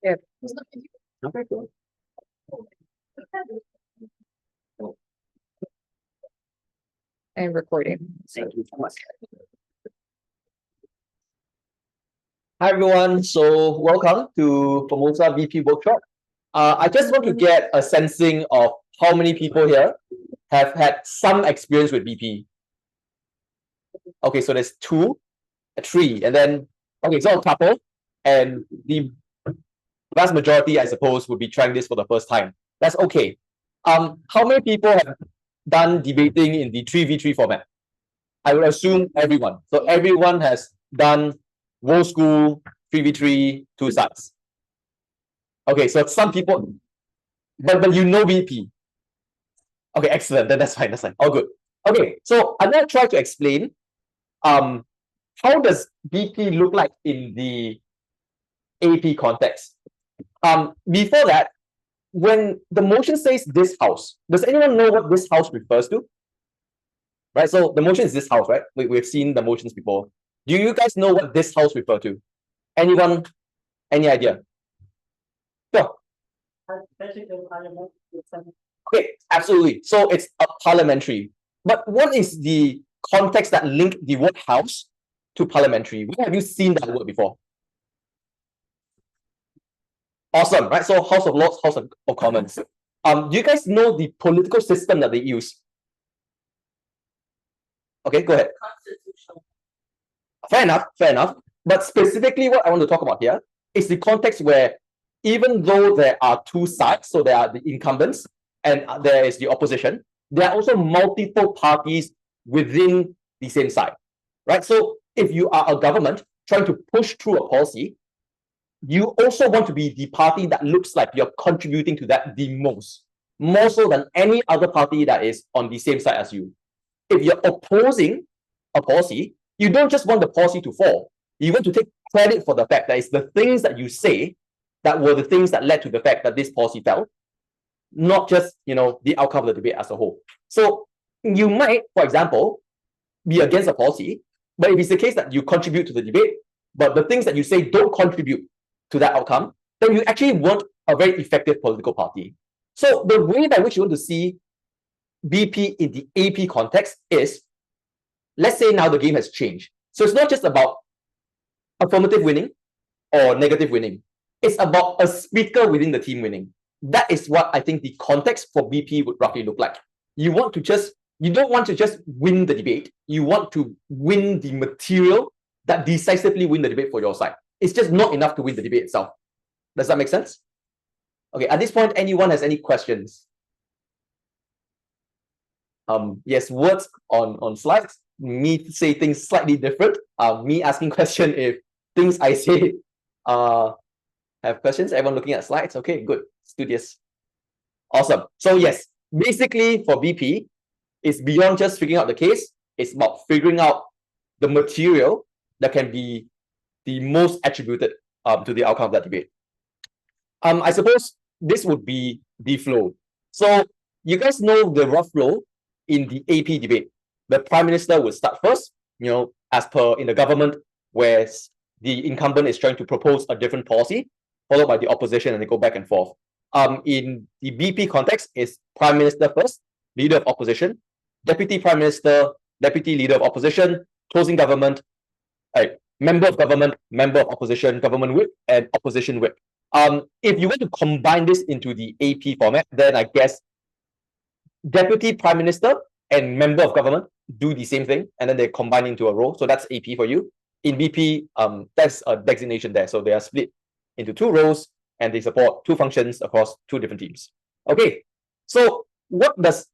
Yeah. Okay, cool. And recording. Thank you so much. Hi everyone, so welcome to Formosa VP Workshop. I just want to get a sensing of how many people here have had some experience with VP. Okay, so there's 2, 3, and then, okay, so a couple, and the vast majority, I suppose, would be trying this for the first time. That's okay. How many people have done debating in the 3v3 format? I would assume everyone. So everyone has done World School 3v3 2 sides. Okay, so some people, but you know VP. Okay, excellent. Then that's fine. That's fine. All good. Okay, so I'm gonna try to explain how does VP look like in the AP context. Before that, when the motion says this house, does anyone know what this house refers to? Right, so the motion is this house, right? We've seen the motions before. Do you guys know what this house refers to? Anyone? Any idea? Sure. Okay, absolutely. So it's a parliamentary. But what is the context that link the word house to parliamentary? Where have you seen that word before? Awesome, right? So House of Lords, House of Commons. Do you guys know the political system that they use? Okay, go ahead. Fair enough, fair enough. But specifically what I want to talk about here is the context where even though there are 2 sides, so there are the incumbents and there is the opposition, there are also multiple parties within the same side, right? So if you are a government trying to push through a policy, you also want to be the party that looks like you're contributing to that the most, more so than any other party that is on the same side as you. If you're opposing a policy, you don't just want the policy to fall. You want to take credit for the fact that it's the things that you say that were the things that led to the fact that this policy fell, not just, the outcome of the debate as a whole. So you might, for example, be against a policy, but if it's the case that you contribute to the debate, but the things that you say don't contribute to that outcome, then you actually want a very effective political party. So the way by which you want to see BP in the AP context is, let's say now the game has changed. So it's not just about affirmative winning or negative winning. It's about a speaker within the team winning. That is what I think the context for BP would roughly look like. You don't want to just win the debate. You want to win the material that decisively win the debate for your side. It's just not enough to win the debate itself. Does that make sense? Okay, at this point, anyone has any questions? Yes, words on slides. Me say things slightly different. Me asking question if things I say have questions. Everyone looking at slides? Okay, good. Studious. Awesome. So yes, basically for BP, it's beyond just figuring out the case. It's about figuring out the material that can be the most attributed to the outcome of that debate. I suppose this would be the flow. So you guys know the rough flow in the AP debate. The Prime Minister would start first, as per in the government, where the incumbent is trying to propose a different policy, followed by the opposition, and they go back and forth. In the BP context, is Prime Minister first, Leader of Opposition, Deputy Prime Minister, Deputy Leader of Opposition, closing government, Member of Government, Member of Opposition, Government Whip, and Opposition Whip. If you were to combine this into the AP format, then I guess Deputy Prime Minister and Member of Government do the same thing, and then they combine into a role. So that's AP for you. In BP, that's a designation there. So they are split into 2 roles, and they support 2 functions across 2 different teams. Okay, so what does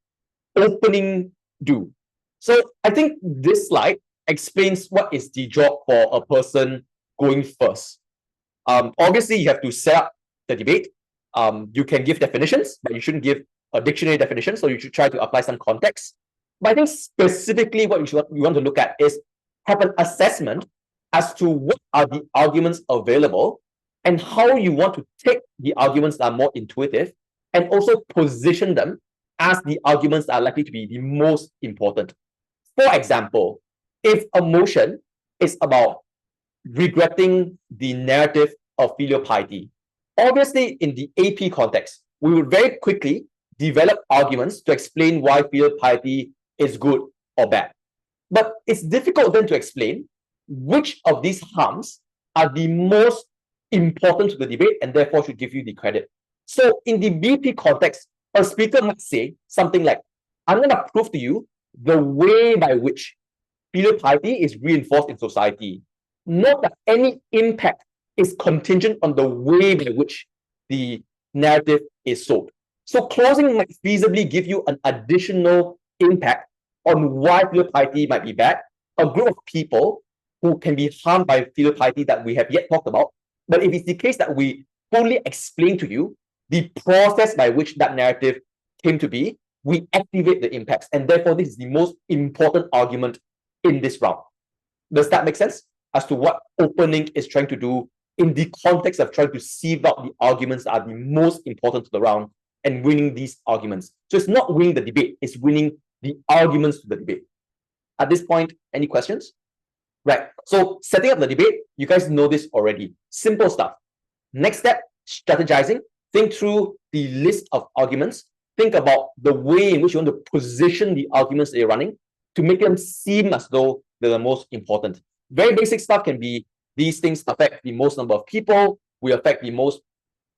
opening do? So I think this slide explains what is the job for a person going first. Obviously, you have to set up the debate. You can give definitions, but you shouldn't give a dictionary definition, so you should try to apply some context. But I think specifically what you want to look at is have an assessment as to what are the arguments available and how you want to take the arguments that are more intuitive and also position them as the arguments that are likely to be the most important. For example, if a motion is about regretting the narrative of filial piety, Obviously, in the AP context, we would very quickly develop arguments to explain why filial piety is good or bad. But it's difficult then to explain which of these harms are the most important to the debate and therefore should give you the credit. So in the BP context, a speaker might say something like, I'm going to prove to you the way by which filial piety is reinforced in society. Note that any impact is contingent on the way by which the narrative is sold. So closing might feasibly give you an additional impact on why filial piety might be bad, a group of people who can be harmed by filial piety that we have yet talked about. But if it's the case that we fully explain to you the process by which that narrative came to be, we activate the impacts. And therefore, this is the most important argument in this round. Does that make sense as to what opening is trying to do in the context of trying to sieve out the arguments that are the most important to the round and winning these arguments? So it's not winning the debate, it's winning the arguments to the debate. At this point, any questions? Right. So setting up the debate, you guys know this already. Simple stuff. Next step, strategizing. Think through the list of arguments. Think about the way in which you want to position the arguments that you're running to make them seem as though they're the most important. Very basic stuff can be these things affect the most number of people. We affect the most,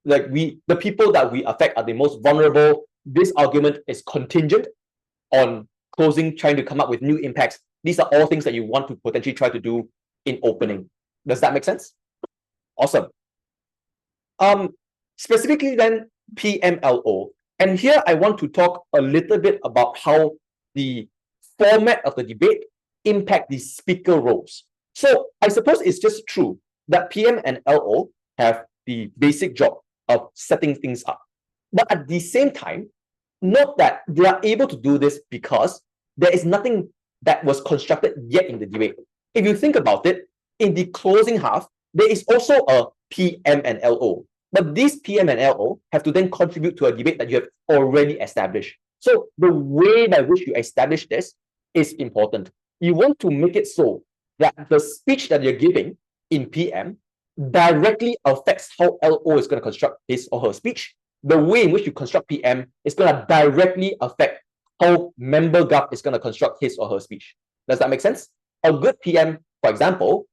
the people that we affect are the most vulnerable. This argument is contingent on closing, trying to come up with new impacts. These are all things that you want to potentially try to do in opening. Does that make sense? Awesome. Specifically then, PMLO. And here I want to talk a little bit about how the format of the debate impact the speaker roles. So I suppose it's just true that PM and LO have the basic job of setting things up. But at the same time, note that they are able to do this because there is nothing that was constructed yet in the debate. If you think about it, in the closing half, there is also a PM and LO. But these PM and LO have to then contribute to a debate that you have already established. So the way by which you establish this is important. You want to make it so that the speech that you're giving in PM directly affects how LO is going to construct his or her speech. The way in which you construct PM is going to directly affect how member Gov is going to construct his or her speech. Does that make sense? A good PM, for example,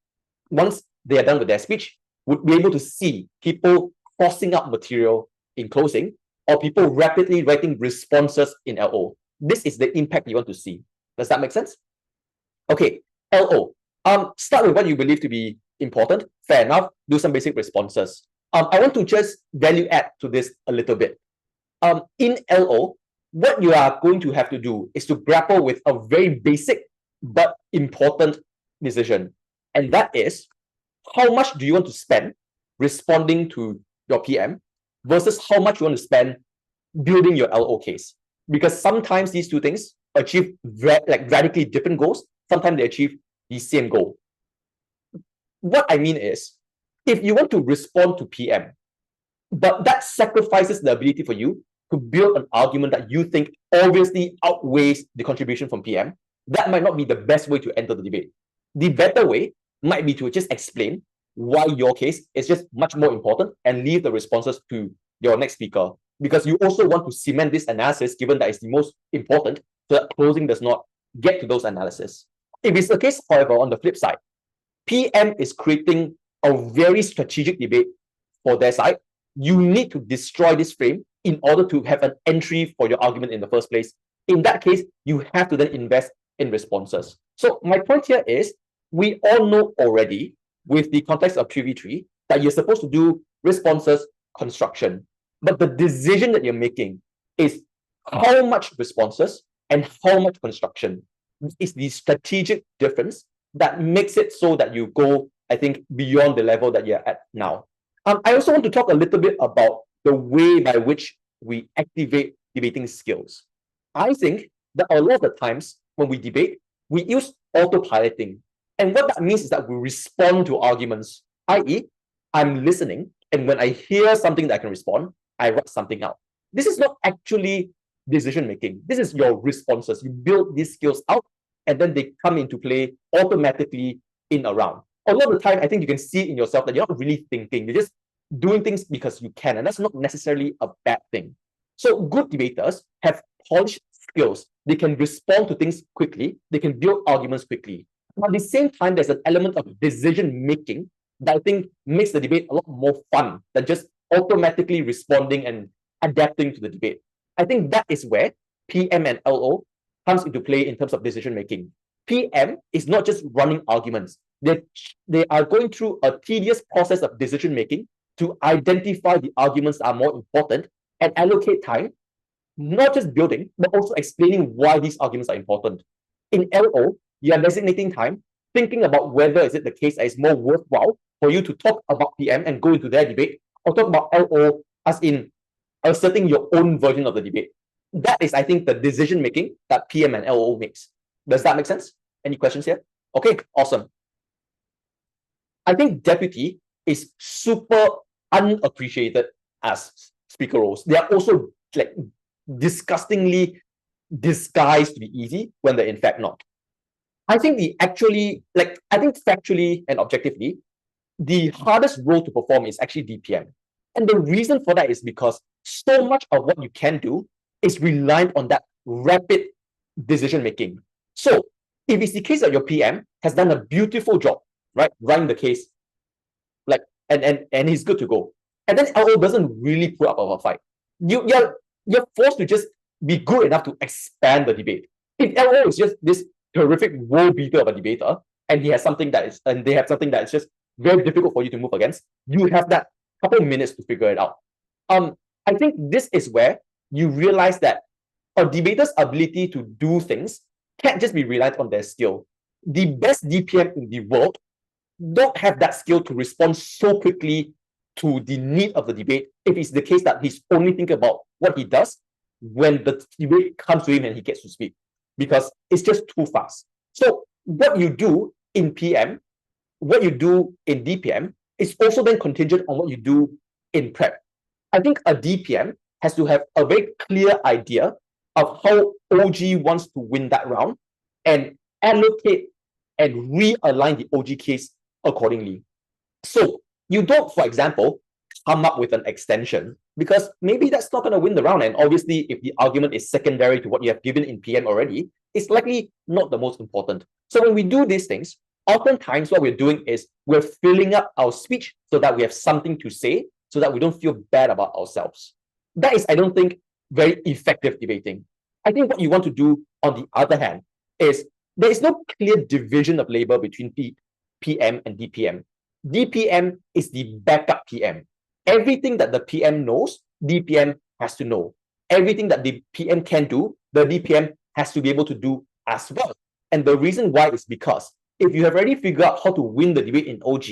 once they are done with their speech, would be able to see people crossing out material in closing or people rapidly writing responses in LO. This is the impact you want to see. Does that make sense? Okay, LO. Start with what you believe to be important. Fair enough. Do some basic responses. I want to just value add to this a little bit. In LO, what you are going to have to do is to grapple with a very basic but important decision. And that is, how much do you want to spend responding to your PM versus how much you want to spend building your LO case? Because sometimes these two things achieve radically different goals. Sometimes they achieve the same goal. What I mean is, if you want to respond to PM, but that sacrifices the ability for you to build an argument that you think obviously outweighs the contribution from PM, that might not be the best way to enter the debate. The better way might be to just explain why your case is just much more important and leave the responses to your next speaker. Because you also want to cement this analysis, given that it's the most important, so that closing does not get to those analyses. If it's the case, however, on the flip side, PM is creating a very strategic debate for their side. You need to destroy this frame in order to have an entry for your argument in the first place. In that case, you have to then invest in responses. So my point here is, we all know already, with the context of 3v3, that you're supposed to do responses, construction. But the decision that you're making is how much responses and how much construction. Is the strategic difference that makes it so that you go, I think, beyond the level that you're at now. I also want to talk a little bit about the way by which we activate debating skills. I think that a lot of the times when we debate, we use autopiloting. And what that means is that we respond to arguments, i.e., I'm listening, and when I hear something that I can respond, I write something out. This is not actually decision-making. This is your responses. You build these skills out, and then they come into play automatically in a round. A lot of the time, I think you can see in yourself that you're not really thinking. You're just doing things because you can, and that's not necessarily a bad thing. So good debaters have polished skills. They can respond to things quickly. They can build arguments quickly. But at the same time, there's an element of decision making that I think makes the debate a lot more fun than just automatically responding and adapting to the debate. I think that is where PM and LO comes into play in terms of decision making. PM is not just running arguments. They are going through a tedious process of decision making to identify the arguments that are more important and allocate time, not just building, but also explaining why these arguments are important. In LO, you are designating time, thinking about whether is it the case that it's more worthwhile for you to talk about PM and go into their debate, or talk about LO as in asserting your own version of the debate. That is, I think, the decision making that PM and LO makes. Does that make sense? Any questions here? Okay, awesome. I think deputy is super unappreciated as speaker roles. They are also like disgustingly disguised to be easy when they're in fact not. I think factually and objectively, the hardest role to perform is actually DPM. And the reason for that is because so much of what you can do is reliant on that rapid decision making. So if it's the case that your PM has done a beautiful job, right, running the case, like and he's good to go, and then LO doesn't really put up a fight, you're forced to just be good enough to expand the debate. If LO is just this terrific world beater of a debater, and they have something that is just very difficult for you to move against, you have that couple of minutes to figure it out. I think this is where you realize that a debater's ability to do things can't just be reliant on their skill. The best DPM in the world don't have that skill to respond so quickly to the need of the debate if it's the case that he's only thinking about what he does when the debate comes to him and he gets to speak, because it's just too fast. So what you do in PM, what you do in DPM is also then contingent on what you do in prep. I think a DPM has to have a very clear idea of how OG wants to win that round and allocate and realign the OG case accordingly. So you don't, for example, come up with an extension because maybe that's not going to win the round. And obviously, if the argument is secondary to what you have given in PM already, it's likely not the most important. So when we do these things, oftentimes what we're doing is we're filling up our speech so that we have something to say, so that we don't feel bad about ourselves. That is, I don't think, very effective debating. I think what you want to do, on the other hand, is there is no clear division of labor between PM and DPM. DPM is the backup PM. Everything that the PM knows, DPM has to know. Everything that the PM can do, the DPM has to be able to do as well. And the reason why is because if you have already figured out how to win the debate in OG,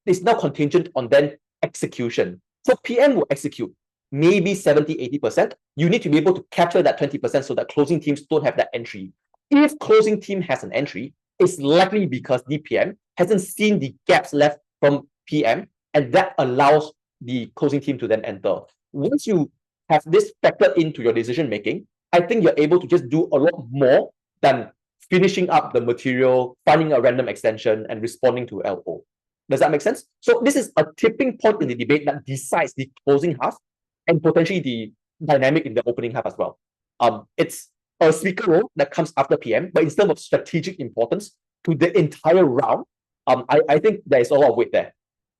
it's now contingent on then execution. So PM will execute maybe 70, 80%. You need to be able to capture that 20% so that closing teams don't have that entry. If closing team has an entry, it's likely because DPM hasn't seen the gaps left from PM, and that allows the closing team to then enter. Once you have this factored into your decision making, I think you're able to just do a lot more than finishing up the material, finding a random extension, and responding to LO. Does that make sense? So this is a tipping point in the debate that decides the closing half and potentially the dynamic in the opening half as well. It's a speaker role that comes after PM, but in terms of strategic importance to the entire round, I think there is a lot of weight there.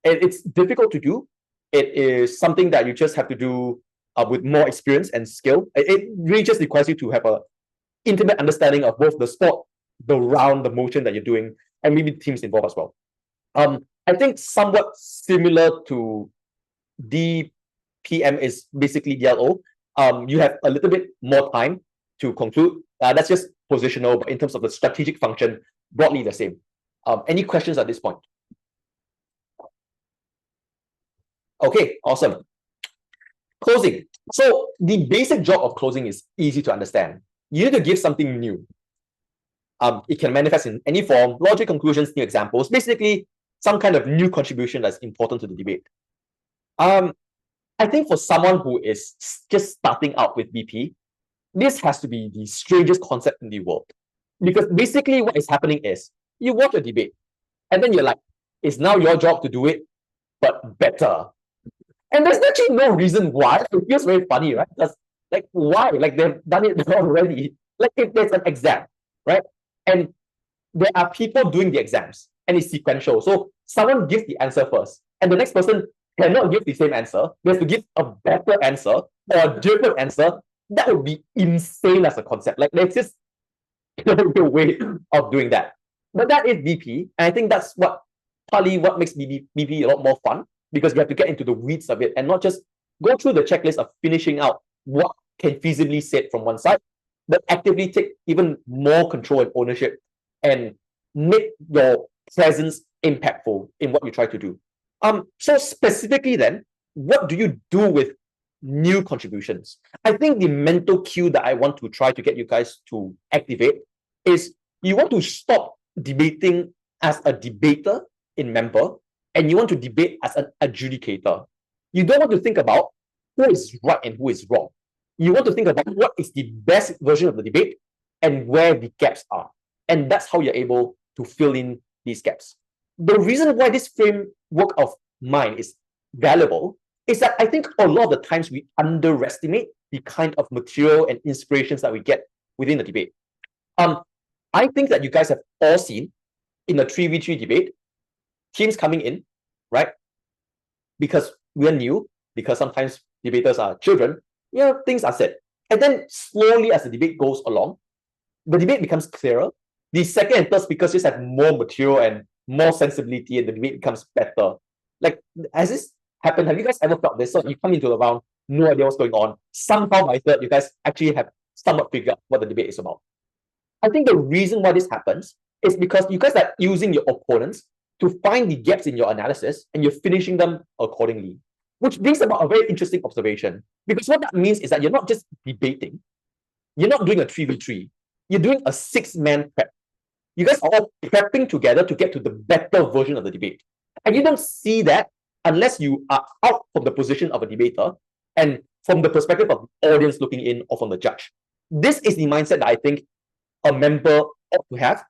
And it's difficult to do. It is something that you just have to do with more experience and skill. It really just requires you to have an intimate understanding of both the sport, the round, the motion that you're doing, and maybe the teams involved as well. I think somewhat similar to DPM is basically yellow. You have a little bit more time to conclude. That's just positional, but in terms of the strategic function, broadly the same. Any questions at this point? Okay, awesome. Closing. So the basic job of closing is easy to understand. You need to give something new. It can manifest in any form, logic, conclusions, new examples, basically some kind of new contribution that's important to the debate. I think for someone who is just starting out with BP, this has to be the strangest concept in the world. Because basically what is happening is you watch a debate and then you're like, it's now your job to do it, but better. And there's actually no reason why. It feels very funny, right? Because like why? Like they've done it already. Like if there's an exam, right? And there are people doing the exams and it's sequential. So someone gives the answer first, and the next person cannot give the same answer. They have to give a better answer or a different answer. That would be insane as a concept. Like there's just no way of doing that. But that is BP, and I think that's partly what makes BP a lot more fun, because you have to get into the weeds of it and not just go through the checklist of finishing out what can feasibly said from one side, but actively take even more control and ownership and make your presence impactful in what you try to do. So specifically then, what do you do with new contributions? I think the mental cue that I want to try to get you guys to activate is you want to stop debating as a debater in member, and you want to debate as an adjudicator. You don't want to think about who is right and who is wrong. You want to think about what is the best version of the debate and where the gaps are. And that's how you're able to fill in these gaps. The reason why this framework of mine is valuable is that I think a lot of the times we underestimate the kind of material and inspirations that we get within the debate. I think that you guys have all seen in a 3v3 debate, teams coming in, right? Because we're new, because sometimes debaters are children, things are said. And then slowly as the debate goes along, the debate becomes clearer. The second and third speakers just have more material and more sensibility, and the debate becomes better. Like, has this happened? Have you guys ever felt this? So you come into the round, no idea what's going on. Somehow by third, you guys actually have somewhat figured out what the debate is about. I think the reason why this happens is because you guys are using your opponents to find the gaps in your analysis, and you're finishing them accordingly. Which brings about a very interesting observation. Because what that means is that you're not just debating, you're not doing a 3v3, you're doing a 6-man prep. You guys are all prepping together to get to the better version of the debate. And you don't see that unless you are out from the position of a debater and from the perspective of the audience looking in, or from the judge. This is the mindset that I think a member ought to have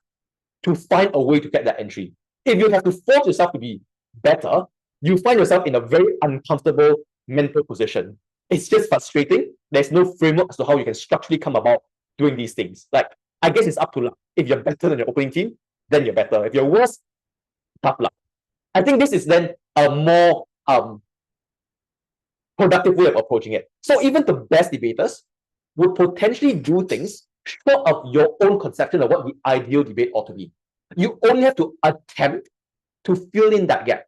to find a way to get that entry. If you have to force yourself to be better, you find yourself in a very uncomfortable mental position. It's just frustrating. There's no framework as to how you can structurally come about doing these things. Like, I guess it's up to luck. If you're better than your opening team, then you're better. If you're worse, tough luck. I think this is then a more productive way of approaching it. So even the best debaters would potentially do things short of your own conception of what the ideal debate ought to be. You only have to attempt to fill in that gap.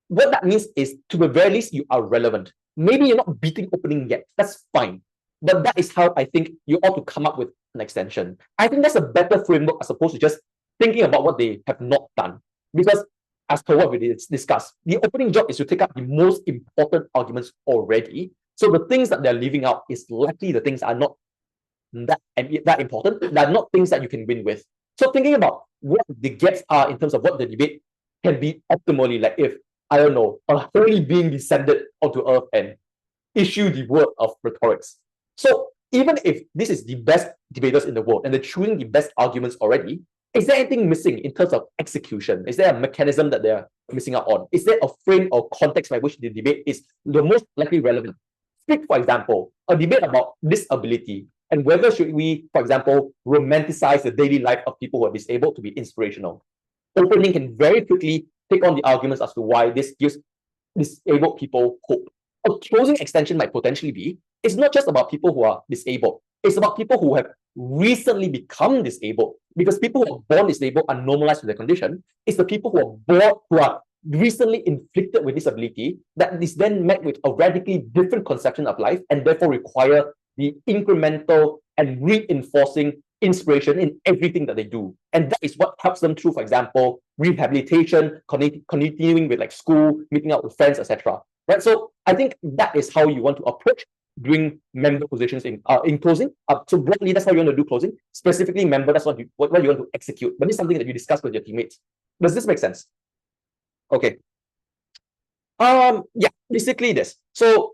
What that means is, to the very least, you are relevant. Maybe you're not beating opening yet. That's fine. But that is how I think you ought to come up with an extension. I think that's a better framework as opposed to just thinking about what they have not done. Because as per what we discussed, the opening job is to take up the most important arguments already. So the things that they're leaving out is likely the things that are not that important. They are not things that you can win with. So thinking about what the gaps are in terms of what the debate can be optimally, like if, I don't know, a holy being descended onto earth and issue the word of rhetorics. So even if this is the best debaters in the world and they're choosing the best arguments already, is there anything missing in terms of execution? Is there a mechanism that they're missing out on? Is there a frame or context by which the debate is the most likely relevant? Speak, for example, a debate about disability and whether should we, for example, romanticize the daily life of people who are disabled to be inspirational. Opening can very quickly take on the arguments as to why this gives disabled people hope. A closing extension might potentially be, it's not just about people who are disabled. It's about people who have recently become disabled, because people who are born disabled are normalized with their condition. It's the people who are recently inflicted with disability that is then met with a radically different conception of life, and therefore require the incremental and reinforcing inspiration in everything that they do. And that is what helps them through, for example, rehabilitation, continuing with like school, meeting out with friends, etc. Right? So I think that is how you want to approach doing member positions in closing. So broadly, that's how you want to do closing. Specifically, member, that's what you want to execute. But this is something that you discuss with your teammates. Does this make sense? Okay. Yeah, basically this. So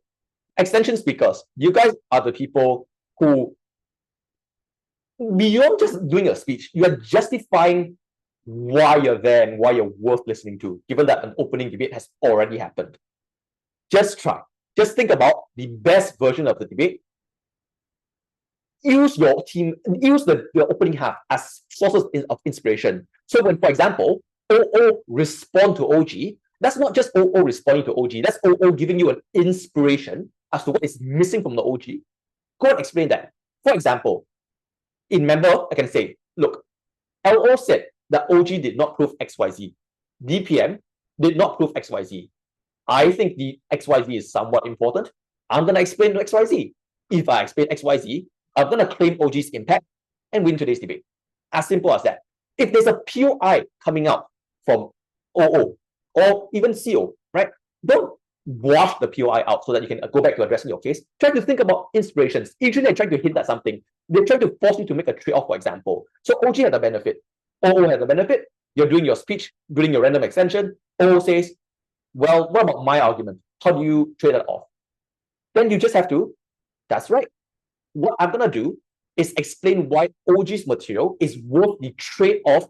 extension speakers, you guys are the people who, beyond just doing a speech, you are justifying why you're there and why you're worth listening to, given that an opening debate has already happened. Just try. Just think about the best version of the debate. Use your opening half as sources of inspiration. So when, for example, OO respond to OG, that's not just OO responding to OG, that's OO giving you an inspiration as to what is missing from the OG. Go and explain that. For example, in member, I can say, look, LO said that OG did not prove XYZ. DPM did not prove XYZ. I think the XYZ is somewhat important. I'm going to explain to XYZ. If I explain XYZ, I'm going to claim OG's impact and win today's debate. As simple as that. If there's a POI coming out from OO or even CO, right? Don't wash the POI out so that you can go back to addressing your case. Try to think about inspirations. Usually they're trying to hint at something. They're trying to force you to make a trade-off, for example. So OG had a benefit. OO had a benefit. You're doing your speech, doing your random extension. OO says, well, what about my argument? How do you trade that off? Then you just have to, that's right. What I'm going to do is explain why OG's material is worth the trade-off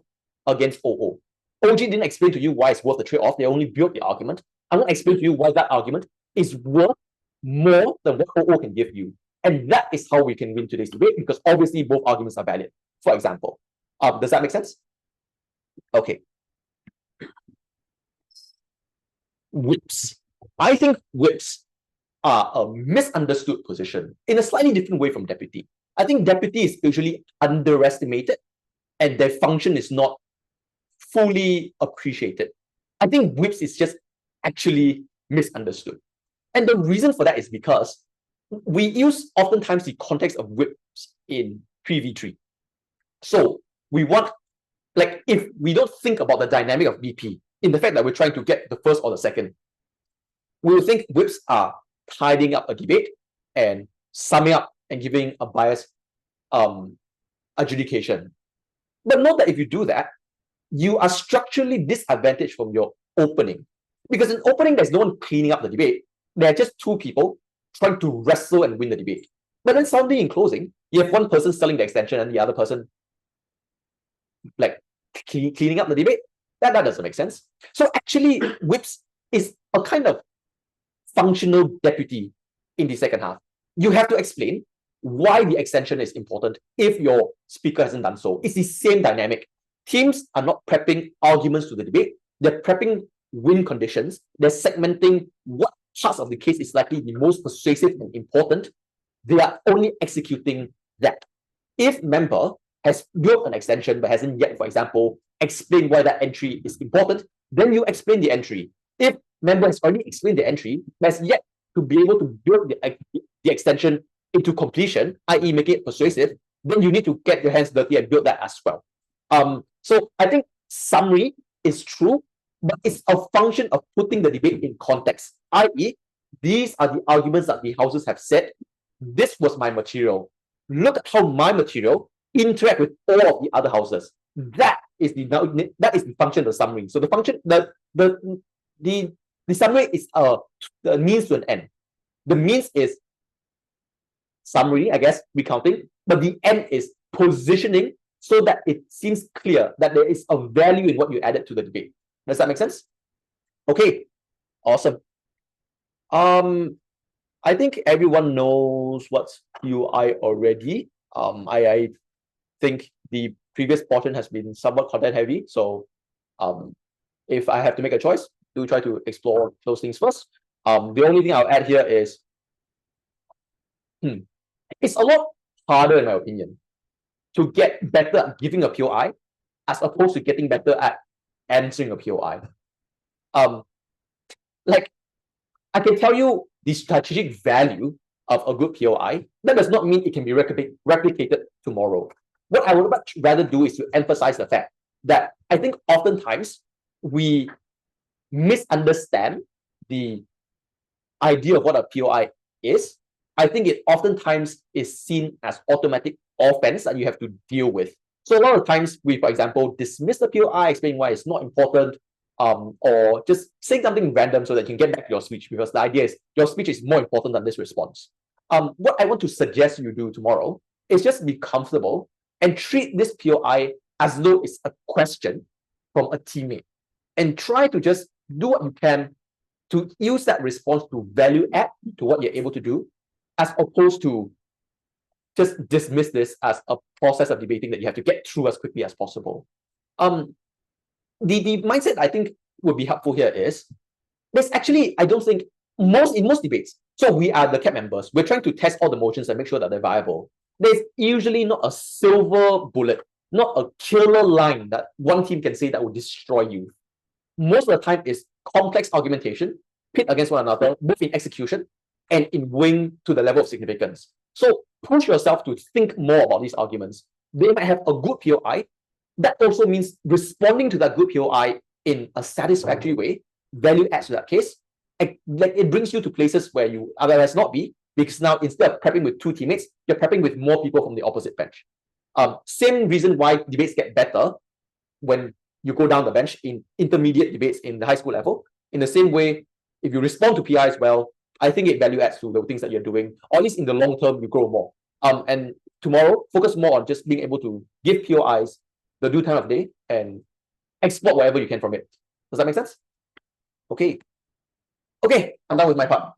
against OO. OG didn't explain to you why it's worth the trade-off. They only built the argument. I'm going to explain to you why that argument is worth more than what OO can give you. And that is how we can win today's debate, because obviously both arguments are valid. For example, does that make sense? Okay. Whips. I think whips are a misunderstood position in a slightly different way from deputy. I think deputy is usually underestimated and their function is not fully appreciated. I think whips is just actually misunderstood. And the reason for that is because we use oftentimes the context of whips in 3v3. So we want, like, if we don't think about the dynamic of BP in the fact that we're trying to get the first or the second, we will think whips are tidying up a debate and summing up and giving a biased adjudication. But note that if you do that, you are structurally disadvantaged from your opening. Because in opening, there's no one cleaning up the debate. There are just two people trying to wrestle and win the debate. But then suddenly in closing, you have one person selling the extension and the other person like cleaning up the debate. That doesn't make sense. So actually, whips is a kind of functional deputy in the second half. You have to explain why the extension is important if your speaker hasn't done so. It's the same dynamic. Teams are not prepping arguments to the debate. They're prepping win conditions. They're segmenting what parts of the case is likely the most persuasive and important. They are only executing that. If member has built an extension but hasn't yet, for example, explained why that entry is important, then you explain the entry. If member has already explained the entry, but has yet to be able to build the extension into completion, i.e. make it persuasive, then you need to get your hands dirty and build that as well. So I think summary is true, but it's a function of putting the debate in context, i.e. these are the arguments that the houses have said. This was my material. Look at how my material interact with all of the other houses. That is the function of the summary. So the function, the summary is the means to an end. The means is summary, I guess, recounting, but the end is positioning so that it seems clear that there is a value in what you added to the debate. Does that make sense? Okay, awesome. I think everyone knows what's UI already. I think the previous portion has been somewhat content heavy, so if I have to make a choice, do try to explore those things first. The only thing I'll add here is it's a lot harder, in my opinion, to get better at giving a POI as opposed to getting better at answering a POI. Like, I can tell you the strategic value of a good POI. That does not mean it can be replicated tomorrow. What I would much rather do is to emphasize the fact that I think oftentimes we misunderstand the idea of what a POI is. I think it oftentimes is seen as automatic offense that you have to deal with. So a lot of times we, for example, dismiss the POI, explain why it's not important, or just saying something random so that you can get back to your speech, because the idea is your speech is more important than this response. What I want to suggest you do tomorrow is just be comfortable and treat this POI as though it's a question from a teammate, and try to just do what you can to use that response to value add to what you're able to do, as opposed to just dismiss this as a process of debating that you have to get through as quickly as possible. The mindset I think would be helpful here is there's actually, I don't think, in most debates, so we are the CAP members, we're trying to test all the motions and make sure that they're viable. There's usually not a silver bullet, not a killer line that one team can say that will destroy you. Most of the time is complex argumentation, pit against one another, both in execution and in weighing to the level of significance. So push yourself to think more about these arguments. They might have a good POI. That also means responding to that good POI in a satisfactory way, value adds to that case. Like it brings you to places where you otherwise not be, because now instead of prepping with two teammates, you're prepping with more people from the opposite bench. Same reason why debates get better when you go down the bench in intermediate debates in the high school level. In the same way, if you respond to PIs well, I think it value adds to the things that you're doing, or at least in the long term, you grow more. And tomorrow, focus more on just being able to give POIs the due time of day and export whatever you can from it. Does that make sense? Okay. Okay, I'm done with my part.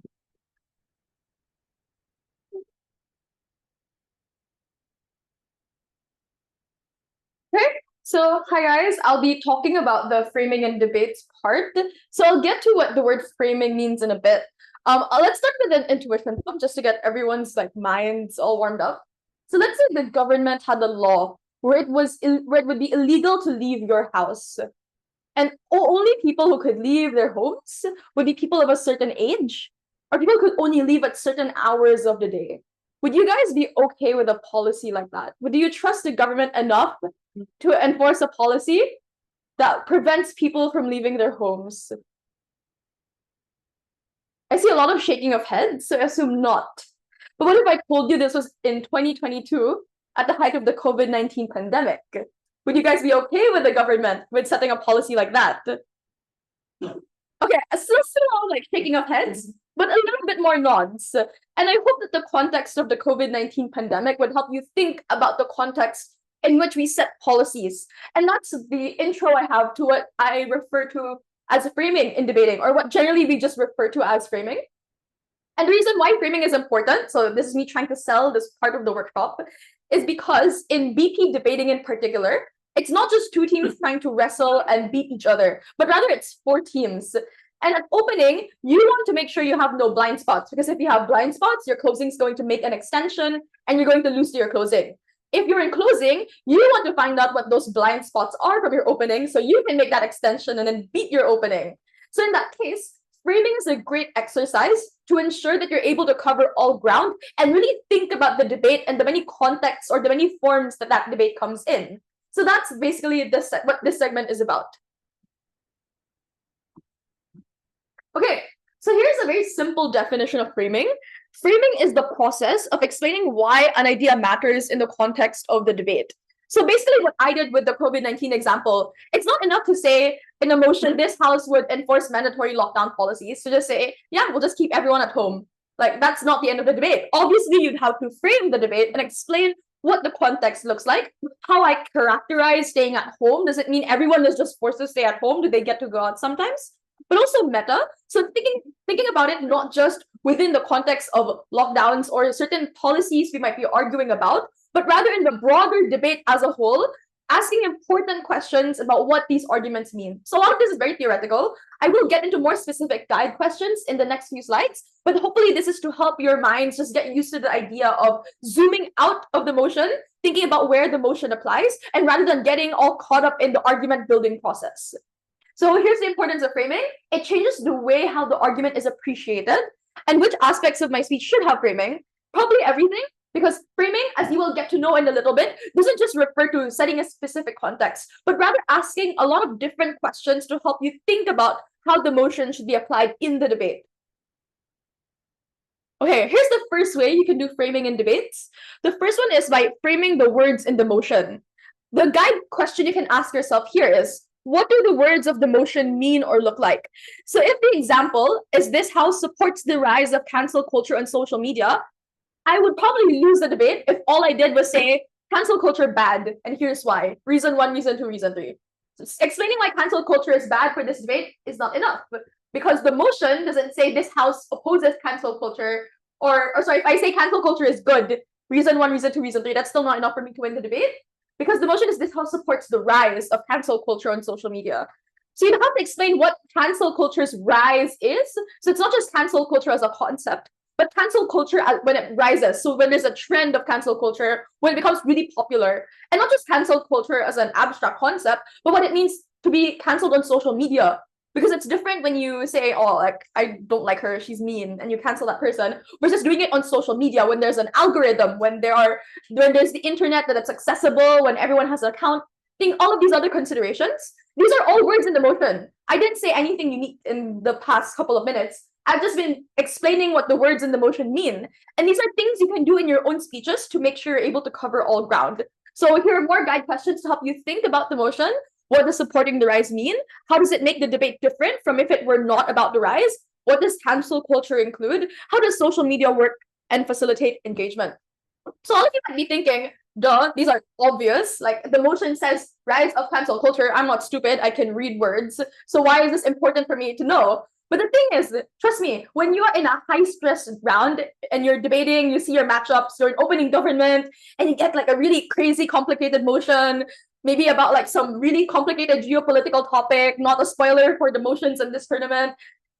Okay, so hi guys, I'll be talking about the framing and debates part. So I'll get to what the word framing means in a bit. Let's start with an intuition just to get everyone's minds all warmed up. So let's say the government had a law where it would be illegal to leave your house, and only people who could leave their homes would be people of a certain age, or people who could only leave at certain hours of the day. Would you guys be okay with a policy like that? Would you trust the government enough to enforce a policy that prevents people from leaving their homes? I see a lot of shaking of heads, so I assume not. But what if I told you this was in 2022 at the height of the COVID-19 pandemic? Would you guys be okay with the government with setting a policy like that? Okay, still shaking of heads, but a little bit more nods. And I hope that the context of the COVID-19 pandemic would help you think about the context in which we set policies. And that's the intro I have to what I refer to as framing in debating, or what generally we just refer to as framing. And the reason why framing is important, so this is me trying to sell this part of the workshop, is because in BP debating in particular, it's not just two teams trying to wrestle and beat each other, but rather it's four teams. And at opening, you want to make sure you have no blind spots, because if you have blind spots, your closing is going to make an extension and you're going to lose to your closing. If you're in closing, you want to find out what those blind spots are from your opening so you can make that extension and then beat your opening. So in that case, framing is a great exercise to ensure that you're able to cover all ground and really think about the debate and the many contexts or the many forms that that debate comes in. So that's basically what this segment is about. Okay, so here's a very simple definition of framing. Framing is the process of explaining why an idea matters in the context of the debate. So basically what I did with the COVID-19 example, it's not enough to say in a motion, this house would enforce mandatory lockdown policies. So just say, yeah, we'll just keep everyone at home. That's not the end of the debate. Obviously, you'd have to frame the debate and explain what the context looks like, how I characterize staying at home. Does it mean everyone is just forced to stay at home? Do they get to go out sometimes? But also meta. So thinking about it not just within the context of lockdowns or certain policies we might be arguing about, but rather in the broader debate as a whole, asking important questions about what these arguments mean. So a lot of this is very theoretical. I will get into more specific guide questions in the next few slides, but hopefully this is to help your minds just get used to the idea of zooming out of the motion, thinking about where the motion applies, and rather than getting all caught up in the argument building process. So here's the importance of framing. It changes the way how the argument is appreciated and which aspects of my speech should have framing. Probably everything, because framing, as you will get to know in a little bit, doesn't just refer to setting a specific context, but rather asking a lot of different questions to help you think about how the motion should be applied in the debate. Okay, here's the first way you can do framing in debates. The first one is by framing the words in the motion. The guide question you can ask yourself here is, what do the words of the motion mean or look like? So if the example is this house supports the rise of cancel culture on social media, I would probably lose the debate if all I did was say cancel culture bad, and here's why. Reason 1, reason 2, reason 3. So explaining why cancel culture is bad for this debate is not enough. because the motion doesn't say this house opposes cancel culture, or sorry, if I say cancel culture is good, reason 1, reason 2, reason 3, that's still not enough for me to win the debate, because the motion is this house supports the rise of cancel culture on social media. So you have to explain what cancel culture's rise is. So it's not just cancel culture as a concept, but cancel culture when it rises. So when there's a trend of cancel culture, when it becomes really popular, and not just cancel culture as an abstract concept, but what it means to be canceled on social media. Because it's different when you say, oh, like, I don't like her, she's mean, and you cancel that person, versus doing it on social media when there's an algorithm, when there's the internet that it's accessible, when everyone has an account. I think all of these other considerations, these are all words in the motion. I didn't say anything unique in the past couple of minutes. I've just been explaining what the words in the motion mean. And these are things you can do in your own speeches to make sure you're able to cover all ground. So here are more guide questions to help you think about the motion. What does supporting the rise mean? How does it make the debate different from if it were not about the rise? What does cancel culture include? How does social media work and facilitate engagement? So all of you might be thinking, duh, these are obvious. Like the motion says rise of cancel culture. I'm not stupid. I can read words. So why is this important for me to know? But the thing is, trust me, when you are in a high stress round and you're debating, you see your matchups, you're in opening government, and you get like a really crazy, complicated motion, maybe about like some really complicated geopolitical topic, not a spoiler for the motions in this tournament.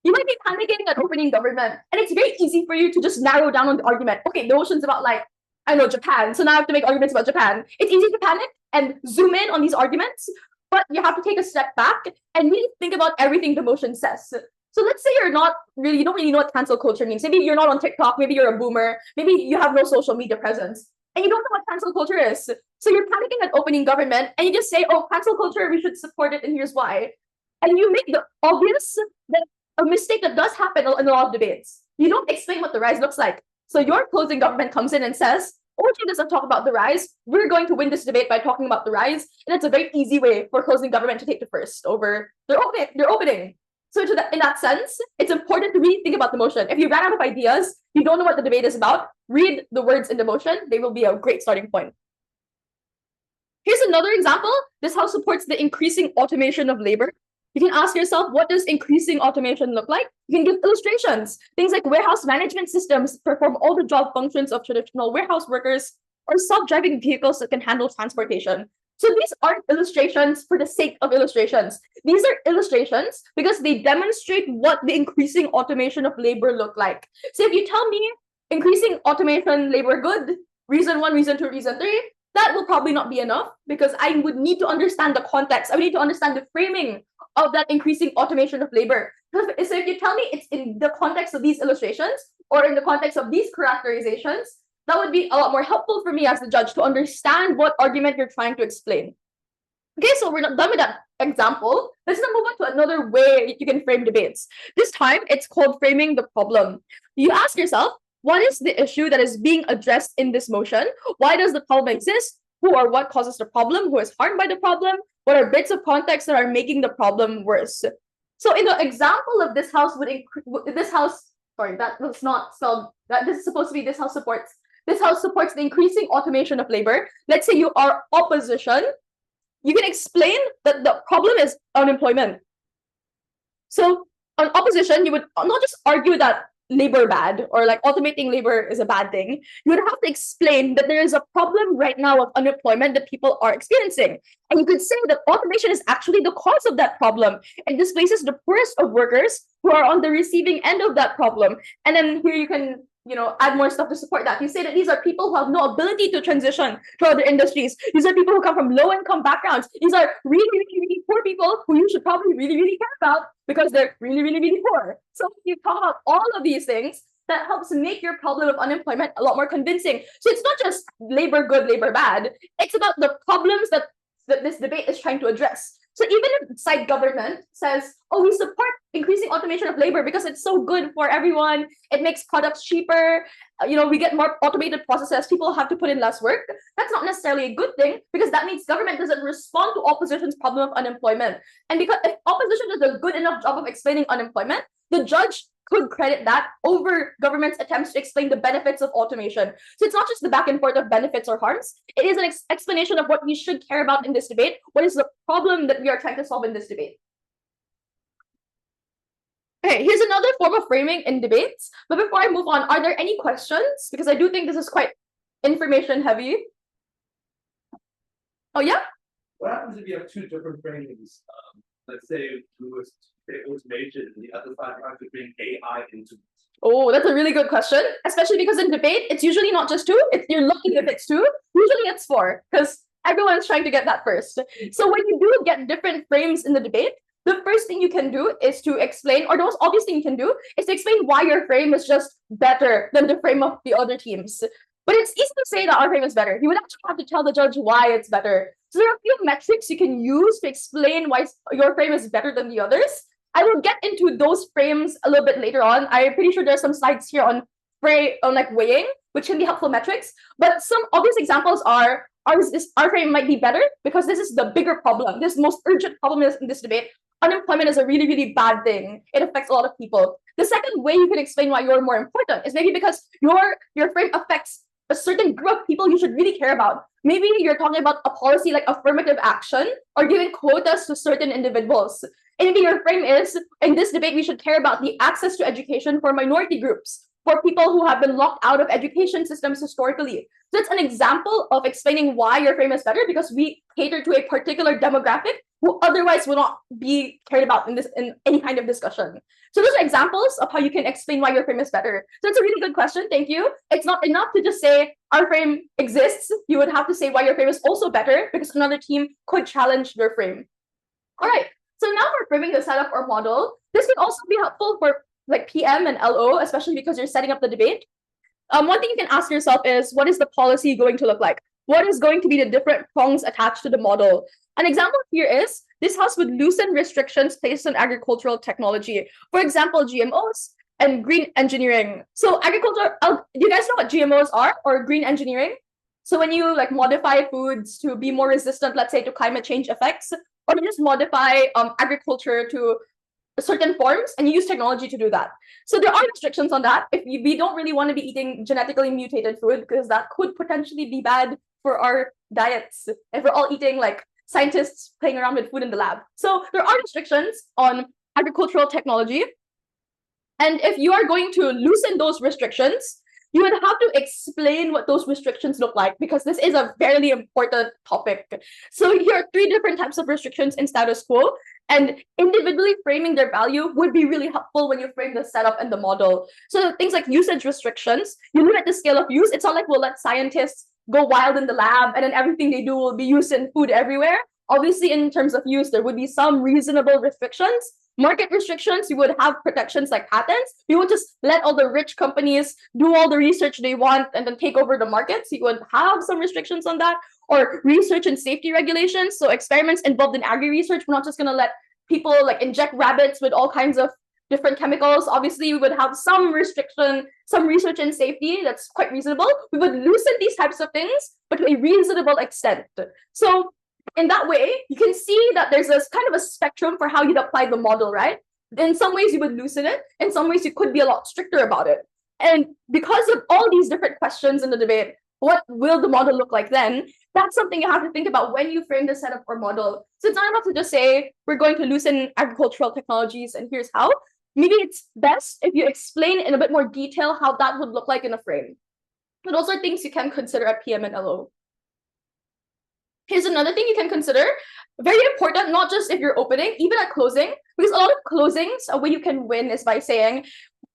You might be panicking at opening government, and it's very easy for you to just narrow down on the argument. Okay, the motion's about like, I know, Japan, so now I have to make arguments about Japan. It's easy to panic and zoom in on these arguments, but you have to take a step back and really think about everything the motion says. So let's say you don't really know what cancel culture means. Maybe you're not on TikTok, maybe you're a boomer, maybe you have no social media presence, and you don't know what cancel culture is. So you're panicking at opening government, and you just say, oh, cancel culture, we should support it, and here's why. And you make the obvious, that a mistake that does happen in a lot of debates. You don't explain what the rise looks like. So your closing government comes in and says, OJ doesn't talk about the rise. We're going to win this debate by talking about the rise. And it's a very easy way for closing government to take the first over their opening. So in that sense, it's important to really think about the motion. If you ran out of ideas, you don't know what the debate is about, read the words in the motion. They will be a great starting point. Here's another example. This house supports the increasing automation of labor. You can ask yourself, what does increasing automation look like? You can give illustrations. Things like warehouse management systems perform all the job functions of traditional warehouse workers, or self-driving vehicles that can handle transportation. So these aren't illustrations for the sake of illustrations. These are illustrations because they demonstrate what the increasing automation of labor look like. So if you tell me increasing automation labor good, reason 1, reason 2, reason 3, that will probably not be enough because I would need to understand the context. I would need to understand the framing of that increasing automation of labor. So if you tell me it's in the context of these illustrations or in the context of these characterizations, that would be a lot more helpful for me as the judge to understand what argument you're trying to explain. Okay, so we're not done with that example. Let's now move on to another way you can frame debates. This time, it's called framing the problem. You ask yourself, what is the issue that is being addressed in this motion? Why does the problem exist? Who or what causes the problem? Who is harmed by the problem? What are bits of context that are making the problem worse? So in the example of this house that was not spelled, that this is supposed to be this house supports the increasing automation of labor. Let's say you are opposition. You can explain that the problem is unemployment. So on opposition, you would not just argue that labor bad or like automating labor is a bad thing. You would have to explain that there is a problem right now of unemployment that people are experiencing. And you could say that automation is actually the cause of that problem and displaces the poorest of workers who are on the receiving end of that problem. And then here you can add more stuff to support that. You say that these are people who have no ability to transition to other industries. These are people who come from low-income backgrounds. These are really, really, really poor people who you should probably really, really care about because they're really, really, really poor. So you talk about all of these things that helps make your problem of unemployment a lot more convincing. So it's not just labor good, labor bad. It's about the problems that this debate is trying to address. So even if side government says, oh, we support increasing automation of labor because it's so good for everyone, it makes products cheaper, we get more automated processes, people have to put in less work, that's not necessarily a good thing because that means government doesn't respond to opposition's problem of unemployment. And because if opposition does a good enough job of explaining unemployment, the judge could credit that over government's attempts to explain the benefits of automation. So it's not just the back and forth of benefits or harms. It is an explanation of what we should care about in this debate. What is the problem that we are trying to solve in this debate? Okay, here's another form of framing in debates. But before I move on, are there any questions? Because I do think this is quite information heavy. Oh, yeah? What happens if you have two different framings? Let's say it was automation, and the other side trying to bring AI into it. Oh, that's a really good question. Especially because in debate, it's usually not just two. It's you're lucky if it's two. Usually it's four, because everyone's trying to get that first. So when you do get different frames in the debate, the first thing you can do is to explain, or the most obvious thing you can do is to explain why your frame is just better than the frame of the other teams. But it's easy to say that our frame is better. You would actually have to tell the judge why it's better. So there are a few metrics you can use to explain why your frame is better than the others. I will get into those frames a little bit later on. I'm pretty sure there's some slides here on like weighing, which can be helpful metrics. But some obvious examples are our frame might be better because this is the bigger problem. This most urgent problem is in this debate. Unemployment is a really, really bad thing. It affects a lot of people. The second way you can explain why you're more important is maybe because your frame affects a certain group of people you should really care about. Maybe you're talking about a policy like affirmative action or giving quotas to certain individuals. And maybe your frame is, in this debate, we should care about the access to education for minority groups, for people who have been locked out of education systems historically. So it's an example of explaining why your frame is better because we cater to a particular demographic who otherwise will not be cared about in any kind of discussion. So those are examples of how you can explain why your frame is better. So it's a really good question. Thank you. It's not enough to just say our frame exists. You would have to say why your frame is also better because another team could challenge your frame. All right. So now for framing the setup or model, this can also be helpful for like PM and LO, especially because you're setting up the debate. One thing you can ask yourself is, what is the policy going to look like? What is going to be the different prongs attached to the model? An example here is, this house would loosen restrictions placed on agricultural technology. For example, GMOs and green engineering. So agriculture, do you guys know what GMOs are or green engineering? So when you like modify foods to be more resistant, let's say to climate change effects, or you just modify agriculture to certain forms and you use technology to do that. So there are restrictions on that. If we don't really want to be eating genetically mutated food because that could potentially be bad for our diets if we're all eating like scientists playing around with food in the lab. So there are restrictions on agricultural technology. And if you are going to loosen those restrictions, you would have to explain what those restrictions look like because this is a fairly important topic. So here are three different types of restrictions in status quo, and individually framing their value would be really helpful when you frame the setup and the model. So things like usage restrictions, you limit the scale of use. It's not like we'll let scientists go wild in the lab and then everything they do will be used in food everywhere. Obviously, in terms of use, there would be some reasonable restrictions. Market restrictions, you would have protections like patents. You would just let all the rich companies do all the research they want and then take over the market. So you would have some restrictions on that. Or research and safety regulations. So experiments involved in agri-research, we're not just going to let people like inject rabbits with all kinds of different chemicals. Obviously, we would have some restriction, some research and safety that's quite reasonable. We would loosen these types of things, but to a reasonable extent. So in that way, you can see that there's this kind of a spectrum for how you'd apply the model, right? In some ways, you would loosen it. In some ways, you could be a lot stricter about it. And because of all these different questions in the debate, what will the model look like then? That's something you have to think about when you frame the setup or model. So it's not enough to just say, we're going to loosen agricultural technologies and here's how. Maybe it's best if you explain in a bit more detail how that would look like in a frame. But those are things you can consider at PM and LO. Here's another thing you can consider, very important, not just if you're opening, even at closing, because a lot of closings, a way you can win is by saying,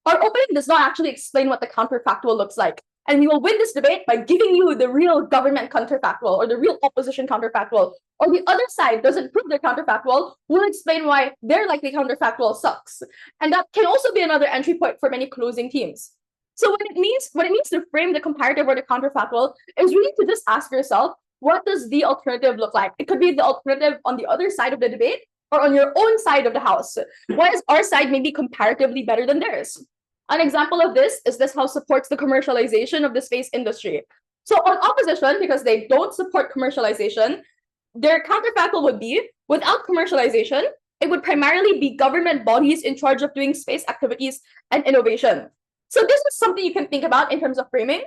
our opening does not actually explain what the counterfactual looks like. And we will win this debate by giving you the real government counterfactual or the real opposition counterfactual. Or the other side doesn't prove their counterfactual, we'll explain why their likely counterfactual sucks. And that can also be another entry point for many closing teams. So what it means to frame the comparative or the counterfactual is really to just ask yourself, what does the alternative look like? It could be the alternative on the other side of the debate or on your own side of the house. Why is our side maybe comparatively better than theirs? An example of this is this house supports the commercialization of the space industry. So on opposition, because they don't support commercialization, their counterfactual would be, without commercialization, it would primarily be government bodies in charge of doing space activities and innovation. So this is something you can think about in terms of framing.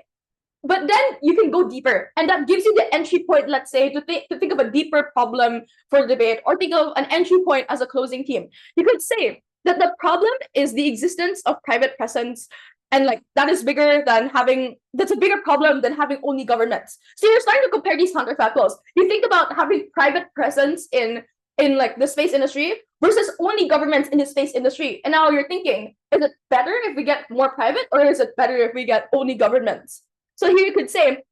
But then you can go deeper, and that gives you the entry point, let's say, to think of a deeper problem for debate, or think of an entry point as a closing team. You could say, that the problem is the existence of private presence, and like that's a bigger problem than having only governments. So you're starting to compare these counterfactuals. You think about having private presence in like the space industry versus only governments in the space industry, and now you're thinking, is it better if we get more private, or is it better if we get only governments? So here you could say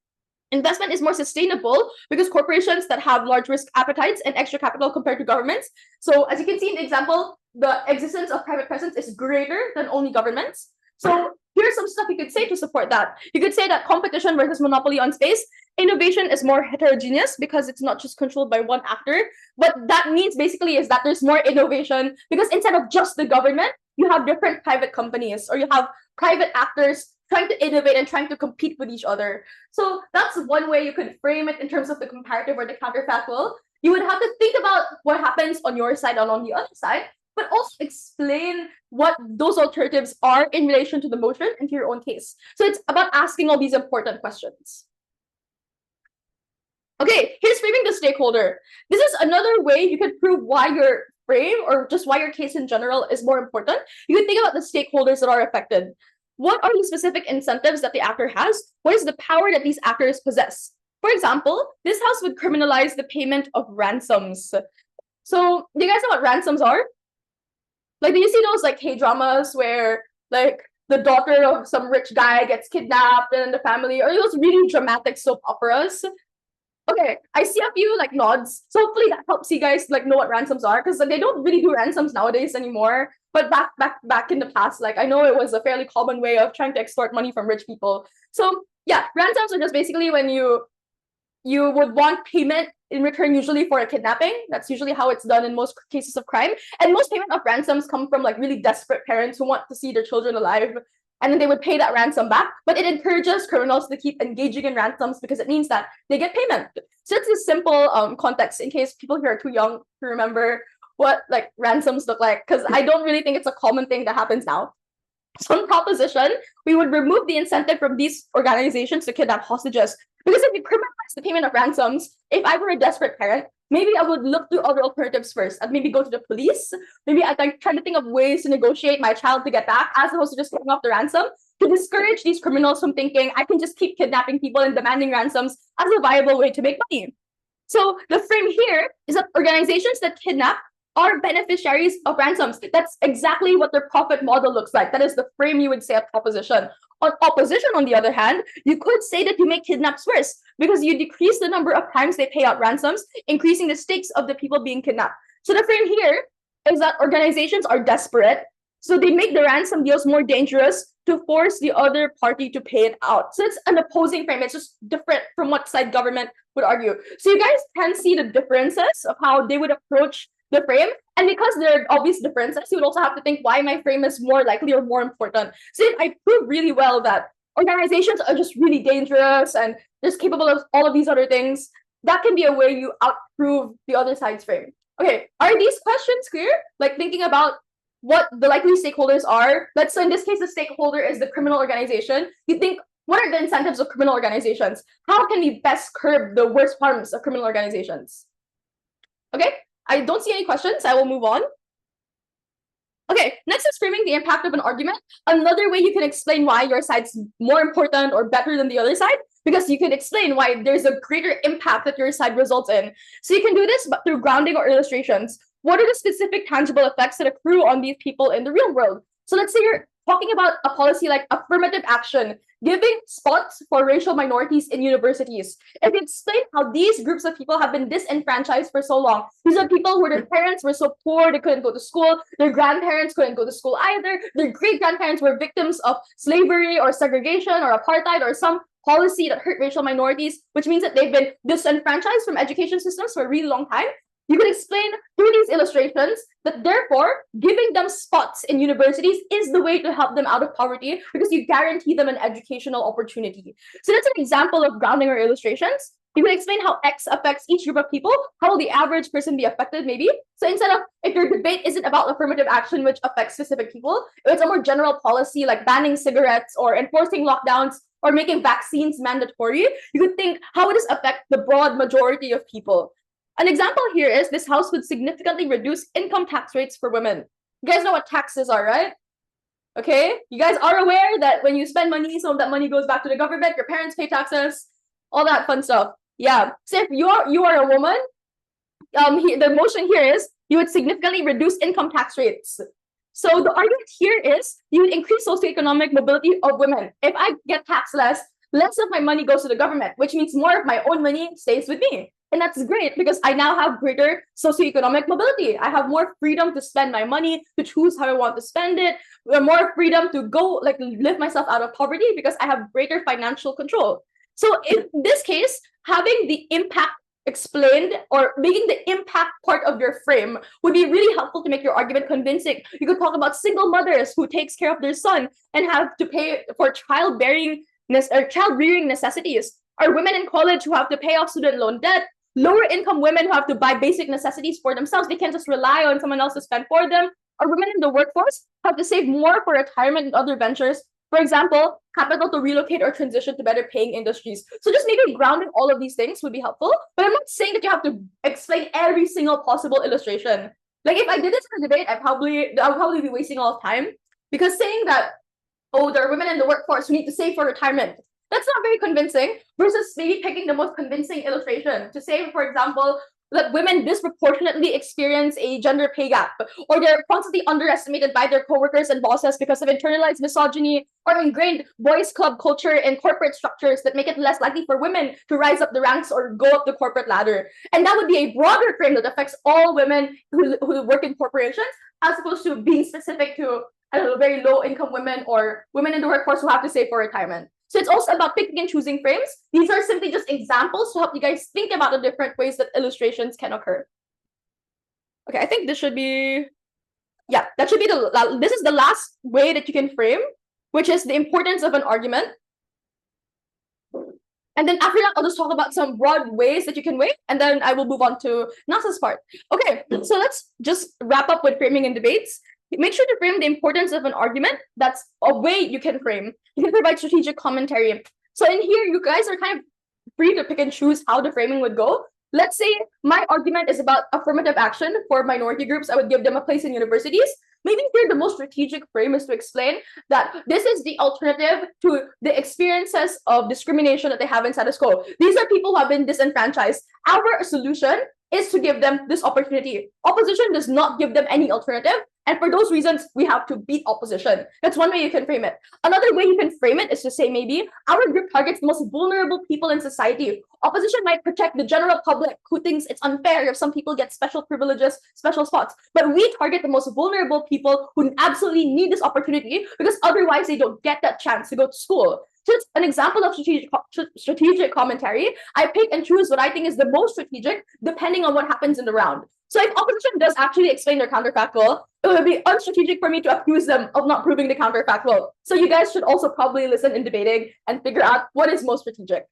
investment is more sustainable because corporations that have large risk appetites and extra capital compared to governments. So as you can see in the example, the existence of private presence is greater than only governments. So here's some stuff you could say to support that. You could say that competition versus monopoly on space, innovation is more heterogeneous because it's not just controlled by one actor. What that means basically is that there's more innovation because instead of just the government, you have different private companies, or you have private actors trying to innovate and trying to compete with each other. So that's one way you could frame it in terms of the comparative or the counterfactual. You would have to think about what happens on your side and on the other side, but also explain what those alternatives are in relation to the motion and to your own case. So it's about asking all these important questions. Okay, here's framing the stakeholder. This is another way you can prove why your frame, or just why your case in general, is more important. You can think about the stakeholders that are affected. What are the specific incentives that the actor has? What is the power that these actors possess? For example, this house would criminalize the payment of ransoms. So do you guys know what ransoms are? Like, do you see those like K-dramas where like the daughter of some rich guy gets kidnapped and then the family, or those really dramatic soap operas? Okay, I see a few like nods. So hopefully that helps you guys like know what ransoms are, because they don't really do ransoms nowadays anymore. But back in the past, like I know it was a fairly common way of trying to extort money from rich people. So yeah, ransoms are just basically when you would want payment in return, usually for a kidnapping. That's usually how it's done in most cases of crime. And most payment of ransoms come from like really desperate parents who want to see their children alive, and then they would pay that ransom back. But it encourages criminals to keep engaging in ransoms because it means that they get payment. So it's a simple context in case people here are too young to remember what like ransoms look like, because I don't really think it's a common thing that happens now. So on proposition, we would remove the incentive from these organizations to kidnap hostages. Because if you criminalize the payment of ransoms, if I were a desperate parent, maybe I would look through other alternatives first. I'd maybe go to the police. Maybe I'd like try to think of ways to negotiate my child to get back, as opposed to just cutting off the ransom, to discourage these criminals from thinking I can just keep kidnapping people and demanding ransoms as a viable way to make money. So the frame here is that organizations that kidnap are beneficiaries of ransoms. That's exactly what their profit model looks like. That is the frame you would say of proposition. On opposition, on the other hand, you could say that you make kidnaps worse because you decrease the number of times they pay out ransoms, increasing the stakes of the people being kidnapped. So the frame here is that organizations are desperate, so they make the ransom deals more dangerous to force the other party to pay it out. So it's an opposing frame. It's just different from what side government would argue. So you guys can see the differences of how they would approach the frame, and because there are obvious differences, you would also have to think why my frame is more likely or more important. So if I prove really well that organizations are just really dangerous and just capable of all of these other things, that can be a way you outprove the other side's frame. Okay, are these questions clear? Like thinking about what the likely stakeholders are. Let's say in this case, the stakeholder is the criminal organization. You think, what are the incentives of criminal organizations? How can we best curb the worst harms of criminal organizations? Okay. I don't see any questions. I will move on. Okay, next is framing the impact of an argument. Another way you can explain why your side's more important or better than the other side, because you can explain why there's a greater impact that your side results in. So you can do this through grounding or illustrations. What are the specific tangible effects that accrue on these people in the real world? So let's say you're talking about a policy like affirmative action, giving spots for racial minorities in universities. If you explain how these groups of people have been disenfranchised for so long, these are people where their parents were so poor they couldn't go to school, their grandparents couldn't go to school either, their great-grandparents were victims of slavery or segregation or apartheid or some policy that hurt racial minorities, which means that they've been disenfranchised from education systems for a really long time. You can explain through these illustrations that therefore giving them spots in universities is the way to help them out of poverty because you guarantee them an educational opportunity. So that's an example of grounding or illustrations. You can explain how X affects each group of people. How will the average person be affected, maybe? So instead of, if your debate isn't about affirmative action, which affects specific people, it's a more general policy like banning cigarettes or enforcing lockdowns or making vaccines mandatory, you could think, how would this affect the broad majority of people? An example here is this house would significantly reduce income tax rates for women. You guys know what taxes are, right? Okay, you guys are aware that when you spend money, some of that money goes back to the government, your parents pay taxes, all that fun stuff. Yeah, so if you are a woman, the motion here is you would significantly reduce income tax rates. So the argument here is you would increase socioeconomic mobility of women. If I get taxed less of my money goes to the government, which means more of my own money stays with me. And that's great because I now have greater socioeconomic mobility. I have more freedom to spend my money, to choose how I want to spend it, more freedom to go live myself out of poverty because I have greater financial control. So in this case, having the impact explained or making the impact part of your frame would be really helpful to make your argument convincing. You could talk about single mothers who takes care of their son and have to pay for child rearing necessities, or women in college who have to pay off student loan debt, lower income women who have to buy basic necessities for themselves. They can't just rely on someone else to spend for them, or women in the workforce have to save more for retirement and other ventures. For example, capital to relocate or transition to better paying industries. So just maybe grounding all of these things would be helpful, but I'm not saying that you have to explain every single possible illustration. Like if I did this in a debate, I'll probably be wasting all of time, because saying that, oh, there are women in the workforce who need to save for retirement, that's not very convincing, versus maybe picking the most convincing illustration to say, for example, that women disproportionately experience a gender pay gap, or they're constantly underestimated by their coworkers and bosses because of internalized misogyny or ingrained boys club culture in corporate structures that make it less likely for women to rise up the ranks or go up the corporate ladder. And that would be a broader frame that affects all women who work in corporations, as opposed to being specific to, I don't know, very low income women or women in the workforce who have to save for retirement. So it's also about picking and choosing frames. These are simply just examples to help you guys think about the different ways that illustrations can occur. Okay, I think this should be, yeah, that should be this is the last way that you can frame, which is the importance of an argument. And then after that, I'll just talk about some broad ways that you can weigh, and then I will move on to NASA's part. Okay, so let's just wrap up with framing and debates. Make sure to frame the importance of an argument. That's a way you can frame. You can provide strategic commentary. So in here, you guys are kind of free to pick and choose how the framing would go. Let's say my argument is about affirmative action for minority groups. I would give them a place in universities. Maybe here the most strategic frame is to explain that this is the alternative to the experiences of discrimination that they have in status quo. These are people who have been disenfranchised. Our solution is to give them this opportunity. Opposition does not give them any alternative. And for those reasons, we have to beat opposition. That's one way you can frame it. Another way you can frame it is to say maybe our group targets the most vulnerable people in society. Opposition might protect the general public who thinks it's unfair if some people get special privileges, special spots. But we target the most vulnerable people who absolutely need this opportunity because otherwise they don't get that chance to go to school. Just an example of strategic commentary, I pick and choose what I think is the most strategic depending on what happens in the round. So if opposition does actually explain their counterfactual, it would be unstrategic for me to accuse them of not proving the counterfactual. So you guys should also probably listen in debating and figure out what is most strategic.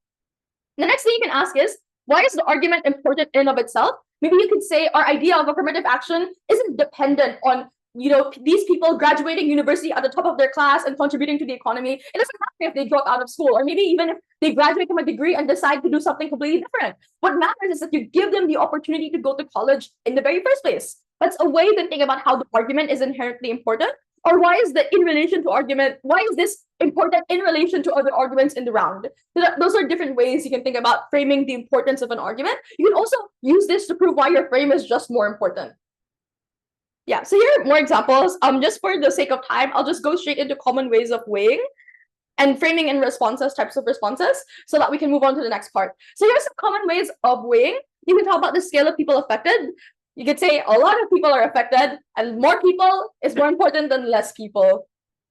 The next thing you can ask is, why is the argument important in and of itself? Maybe you could say our idea of affirmative action isn't dependent on these people graduating university at the top of their class and contributing to the economy. It doesn't matter if they drop out of school, or maybe even if they graduate from a degree and decide to do something completely different. What matters is that you give them the opportunity to go to college in the very first place. That's a way to think about how the argument is inherently important, or why is this important in relation to other arguments in the round. Those are different ways you can think about framing the importance of an argument. You can also use this to prove why your frame is just more important. Yeah, so here are more examples. Just for the sake of time, I'll just go straight into common ways of weighing and framing in responses, types of responses, so that we can move on to the next part. So here's some common ways of weighing. You can talk about the scale of people affected. You could say a lot of people are affected, and more people is more important than less people.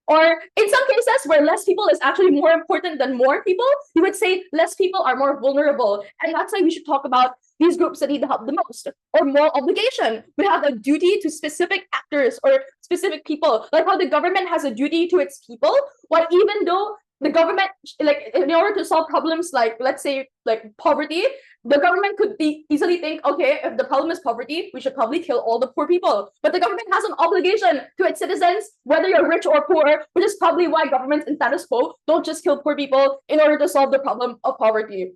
Or in some cases where less people is actually more important than more people, you would say less people are more vulnerable. And that's why we should talk about these groups that need help the most. Or more obligation. We have a duty to specific actors or specific people, like how the government has a duty to its people, while even though the government, in order to solve problems like, let's say, like poverty, the government could easily think, okay, if the problem is poverty, we should probably kill all the poor people. But the government has an obligation to its citizens, whether you're rich or poor, which is probably why governments in status quo don't just kill poor people in order to solve the problem of poverty.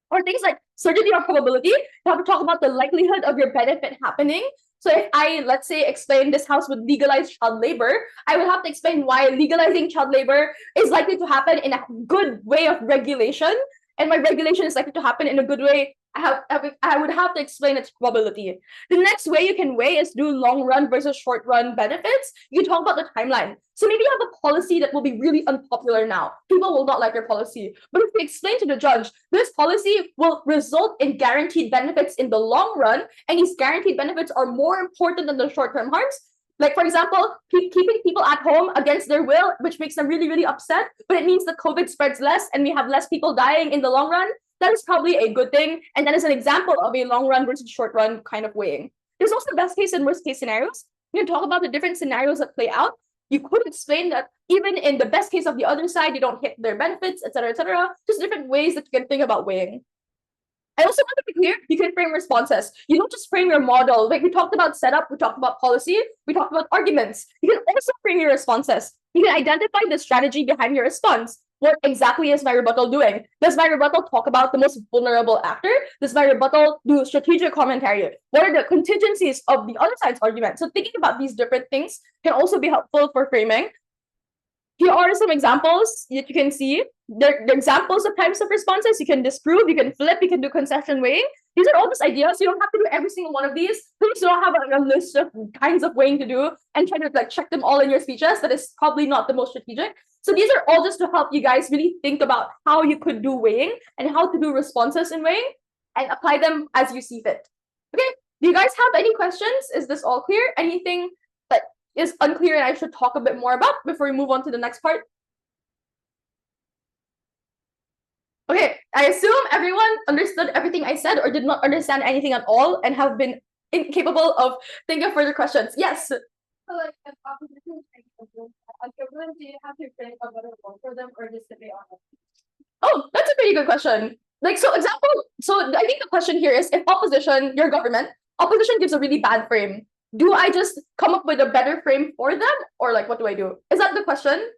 Or things like certainty or probability. You have to talk about the likelihood of your benefit happening. So if I, let's say, explain this house would legalize child labor, I would have to explain why legalizing child labor is likely to happen in a good way of regulation, and my regulation is likely to happen in a good way. I would have to explain its probability. The next way you can weigh is do long run versus short run benefits. You talk about the timeline. So maybe you have a policy that will be really unpopular now. People will not like your policy. But if you explain to the judge, this policy will result in guaranteed benefits in the long run, and these guaranteed benefits are more important than the short-term harms. Like, for example, keeping people at home against their will, which makes them really, really upset, but it means the COVID spreads less and we have less people dying in the long run. That is probably a good thing. And that is an example of a long run versus short run kind of weighing. There's also best case and worst case scenarios. You can talk about the different scenarios that play out. You could explain that even in the best case of the other side, you don't hit their benefits, etc., etc. Just different ways that you can think about weighing. I also want to be clear, you can frame responses. You don't just frame your model. Like we talked about setup, we talked about policy, we talked about arguments. You can also frame your responses. You can identify the strategy behind your response. What exactly is my rebuttal doing? Does my rebuttal talk about the most vulnerable actor? Does my rebuttal do strategic commentary? What are the contingencies of the other side's argument? So thinking about these different things can also be helpful for framing. Here are some examples that you can see. They're examples of types of responses. You can disprove, you can flip, you can do concession weighing. These are all just ideas. You don't have to do every single one of these. Please don't have a list of kinds of weighing to do and try to like check them all in your speeches. That is probably not the most strategic. So these are all just to help you guys really think about how you could do weighing and how to do responses in weighing and apply them as you see fit. Okay, do you guys have any questions? Is this all clear? Anything that is unclear and I should talk a bit more about before we move on to the next part? Okay, I assume everyone understood everything I said or did not understand anything at all and have been incapable of thinking of further questions. Yes? So like if opposition is equivalent, do you have to think about whether to vote for them or just debate on it? Oh, that's a pretty good question. Like, so I think the question here is if opposition, your government, opposition gives a really bad frame, do I just come up with a better frame for them? Or like, what do I do? Is that the question?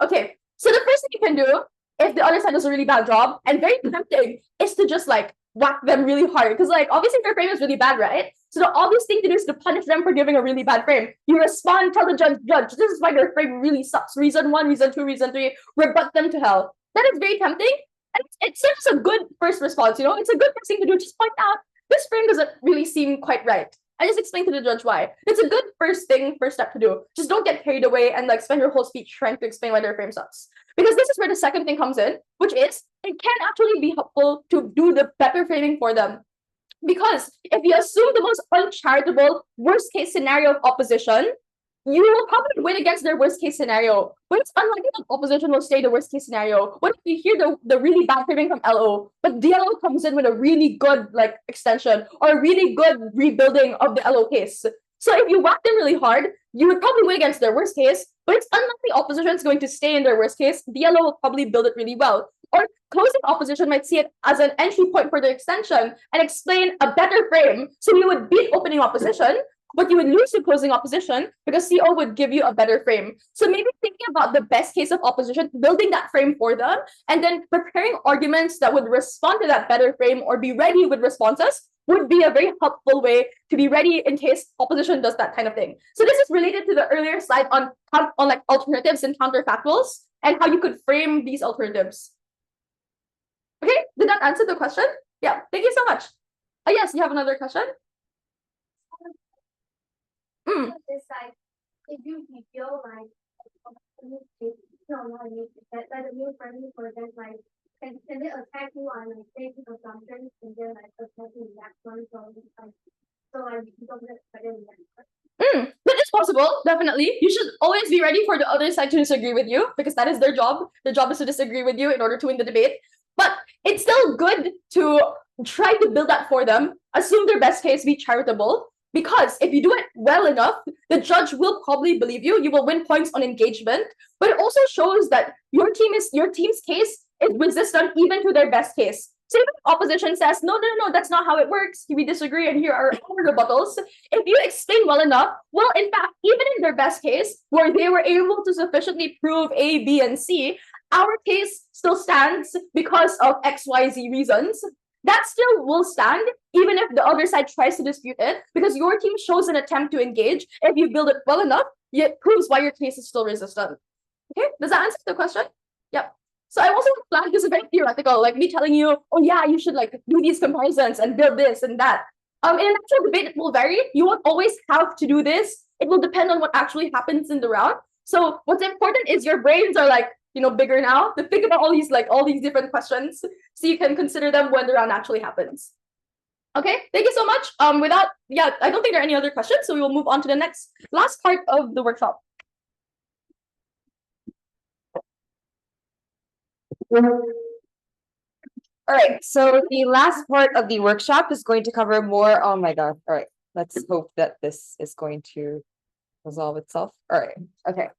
Okay, so the first thing you can do if the other side does a really bad job, and very tempting, is to just like whack them really hard. Because like, obviously their frame is really bad, right? So the obvious thing to do is to punish them for giving a really bad frame. You respond, tell the judge, this is why your frame really sucks. Reason 1, reason 2, reason 3, rebut them to hell. That is very tempting. And it's just a good first response, you know? It's a good first thing to do. Just point out, this frame doesn't really seem quite right. I just explain to the judge why. It's a good first step to do. Just don't get carried away and like spend your whole speech trying to explain why their frame sucks. Because this is where the second thing comes in, which is it can actually be helpful to do the better framing for them. Because if you assume the most uncharitable worst case scenario of opposition, you will probably win against their worst case scenario. But it's unlikely that opposition will stay the worst case scenario. What if you hear the really bad framing from LO, but DLO comes in with a really good like extension or a really good rebuilding of the LO case? So if you whack them really hard, you would probably win against their worst case, but it's unlikely opposition is going to stay in their worst case. DLO will probably build it really well. Or closing opposition might see it as an entry point for their extension and explain a better frame. So you would beat opening opposition, but you would lose to closing opposition because CO would give you a better frame. So maybe thinking about the best case of opposition, building that frame for them, and then preparing arguments that would respond to that better frame or be ready with responses would be a very helpful way to be ready in case opposition does that kind of thing. So this is related to the earlier slide on like alternatives and counterfactuals and how you could frame these alternatives. Okay, did that answer the question? Yeah, thank you so much. Yes, you have another question? It's like if you feel like that a new friendly for them, like can they attack you on like basic assumptions and then like attacking that one so like you don't get better than that. That is possible, definitely. You should always be ready for the other side to disagree with you because that is their job. Their job is to disagree with you in order to win the debate. But it's still good to try to build that for them. Assume their best case, be charitable. Because if you do it well enough, the judge will probably believe you. You will win points on engagement, but it also shows that your team's case is resistant even to their best case. So if opposition says, no, that's not how it works. We disagree, and here are our rebuttals. If you explain well enough, well, in fact, even in their best case, where they were able to sufficiently prove A, B, and C, our case still stands because of XYZ reasons. that still will stand even if the other side tries to dispute it, because your team shows an attempt to engage. If you build it well enough, it proves why your case is still resistant. Okay, does that answer the question? Yep. So I also flag this is very theoretical, like me telling you, oh yeah, you should like do these comparisons and build this and that. In an actual debate, it will vary. You won't always have to do this. It will depend on what actually happens in the round. So what's important is your brains are like, bigger now to think about all these different questions, so you can consider them when the round actually happens. Okay, thank you so much. I don't think there are any other questions, so we will move on to the last part of the workshop. All right, so the last part of the workshop is going to cover more. Oh my God. All right, let's hope that this is going to resolve itself. All right, okay.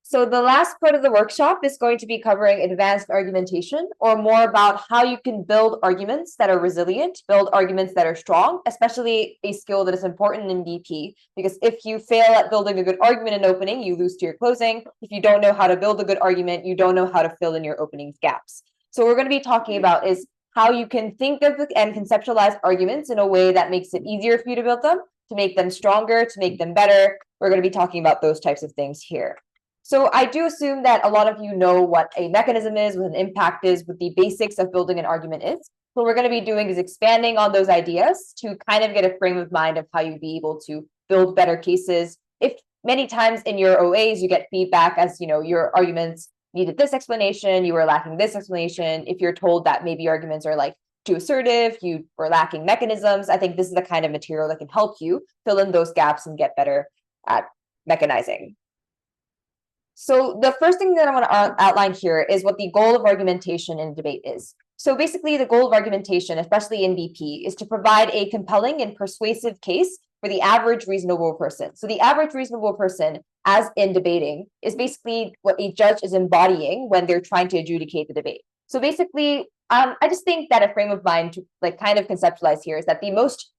So the last part of the workshop is going to be covering advanced argumentation, or more about how you can build arguments that are resilient, build arguments that are strong, especially a skill that is important in BP, because if you fail at building a good argument in opening, you lose to your closing. If you don't know how to build a good argument, you don't know how to fill in your opening gaps. So what we're going to be talking about is how you can think of and conceptualize arguments in a way that makes it easier for you to build them, to make them stronger, to make them better. We're going to be talking about those types of things here. So I do assume that a lot of you know what a mechanism is, what an impact is, what the basics of building an argument is. What we're going to be doing is expanding on those ideas to kind of get a frame of mind of how you'd be able to build better cases. If many times in your OAs you get feedback as your arguments needed this explanation, you were lacking this explanation. If you're told that maybe arguments are like too assertive, you were lacking mechanisms, I think this is the kind of material that can help you fill in those gaps and get better at mechanizing. So the first thing that I want to outline here is what the goal of argumentation in debate is. So basically the goal of argumentation, especially in BP, is to provide a compelling and persuasive case for the average reasonable person. So the average reasonable person, as in debating, is basically what a judge is embodying when they're trying to adjudicate the debate. So basically, I just think that a frame of mind to kind of conceptualize here is that the most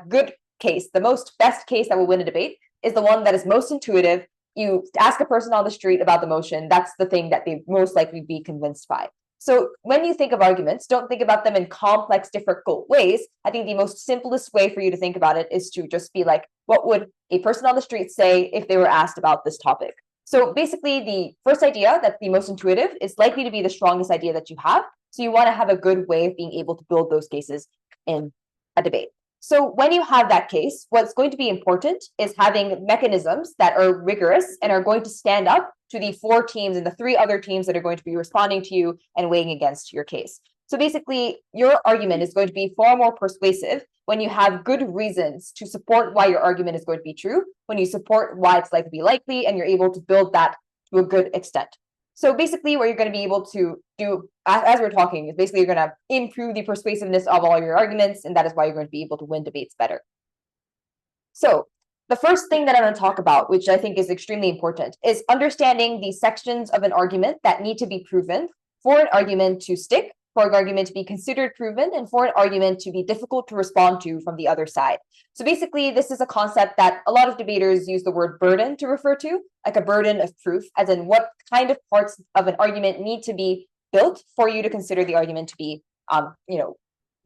good case, the best case that will win a debate is the one that is most intuitive. You ask a person on the street about the motion, that's the thing that they most likely be convinced by. So when you think of arguments, don't think about them in complex, difficult ways. I think the most simplest way for you to think about it is to just be like, what would a person on the street say if they were asked about this topic? So basically, the first idea that's the most intuitive is likely to be the strongest idea that you have. So you want to have a good way of being able to build those cases in a debate. So when you have that case, what's going to be important is having mechanisms that are rigorous and are going to stand up to the 4 teams and the 3 other teams that are going to be responding to you and weighing against your case. So basically, your argument is going to be far more persuasive when you have good reasons to support why your argument is going to be true, when you support why it's likely to be likely, and you're able to build that to a good extent. So basically what you're going to be able to do as we're talking is basically you're going to improve the persuasiveness of all your arguments, and that is why you're going to be able to win debates better. So the first thing that I'm going to talk about, which I think is extremely important, is understanding the sections of an argument that need to be proven for an argument to stick, for an argument to be considered proven, and for an argument to be difficult to respond to from the other side. So basically, this is a concept that a lot of debaters use the word burden to refer to, like a burden of proof, as in what kind of parts of an argument need to be built for you to consider the argument to be,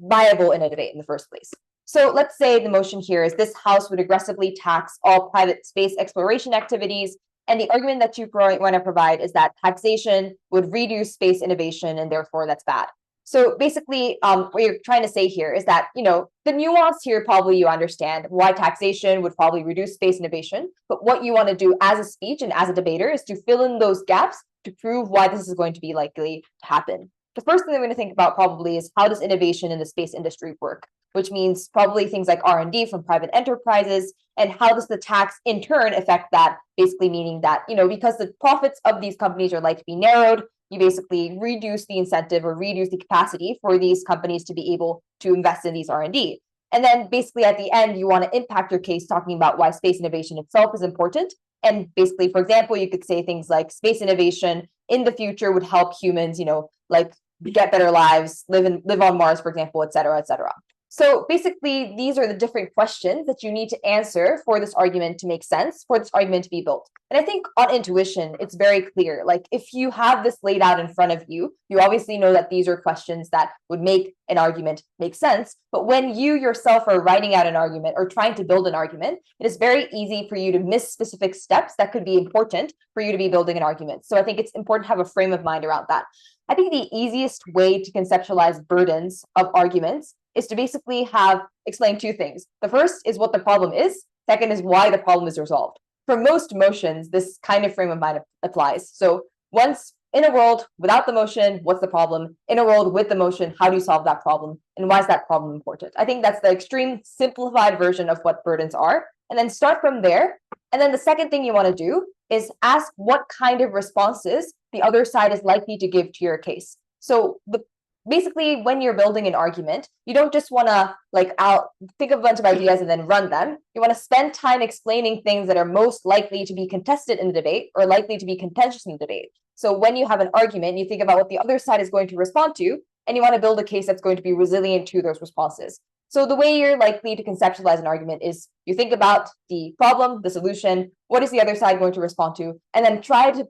viable in a debate in the first place. So let's say the motion here is this House would aggressively tax all private space exploration activities. And the argument that you want to provide is that taxation would reduce space innovation, and therefore that's bad. So basically, what you're trying to say here is that, the nuance here, probably you understand why taxation would probably reduce space innovation. But what you want to do as a speech and as a debater is to fill in those gaps to prove why this is going to be likely to happen. The first thing I'm going to think about probably is how does innovation in the space industry work, which means probably things like R&D from private enterprises, and how does the tax in turn affect that, basically meaning that, because the profits of these companies are likely to be narrowed, you basically reduce the incentive or reduce the capacity for these companies to be able to invest in these R&D. And then basically at the end, you want to impact your case talking about why space innovation itself is important. And basically, for example, you could say things like space innovation in the future would help humans, get better lives, live on Mars, for example, et cetera, et cetera. So basically, these are the different questions that you need to answer for this argument to make sense, for this argument to be built. And I think on intuition, it's very clear. Like if you have this laid out in front of you, you obviously know that these are questions that would make an argument make sense. But when you yourself are writing out an argument or trying to build an argument, it is very easy for you to miss specific steps that could be important for you to be building an argument. So I think it's important to have a frame of mind around that. I think the easiest way to conceptualize burdens of arguments is to basically explain two things. The first is what the problem is. Second is why the problem is resolved. For most motions, this kind of frame of mind applies. So once in a world without the motion, what's the problem? In a world with the motion, how do you solve that problem? And why is that problem important? I think that's the extreme simplified version of what burdens are. And then start from there. And then the second thing you want to do is ask what kind of responses the other side is likely to give to your case. So basically, when you're building an argument, you don't just want to think of a bunch of ideas and then run them. You want to spend time explaining things that are most likely to be contested in the debate or likely to be contentious in the debate. So when you have an argument, you think about what the other side is going to respond to, and you want to build a case that's going to be resilient to those responses. So the way you're likely to conceptualize an argument is you think about the problem, the solution, what is the other side going to respond to, and then try to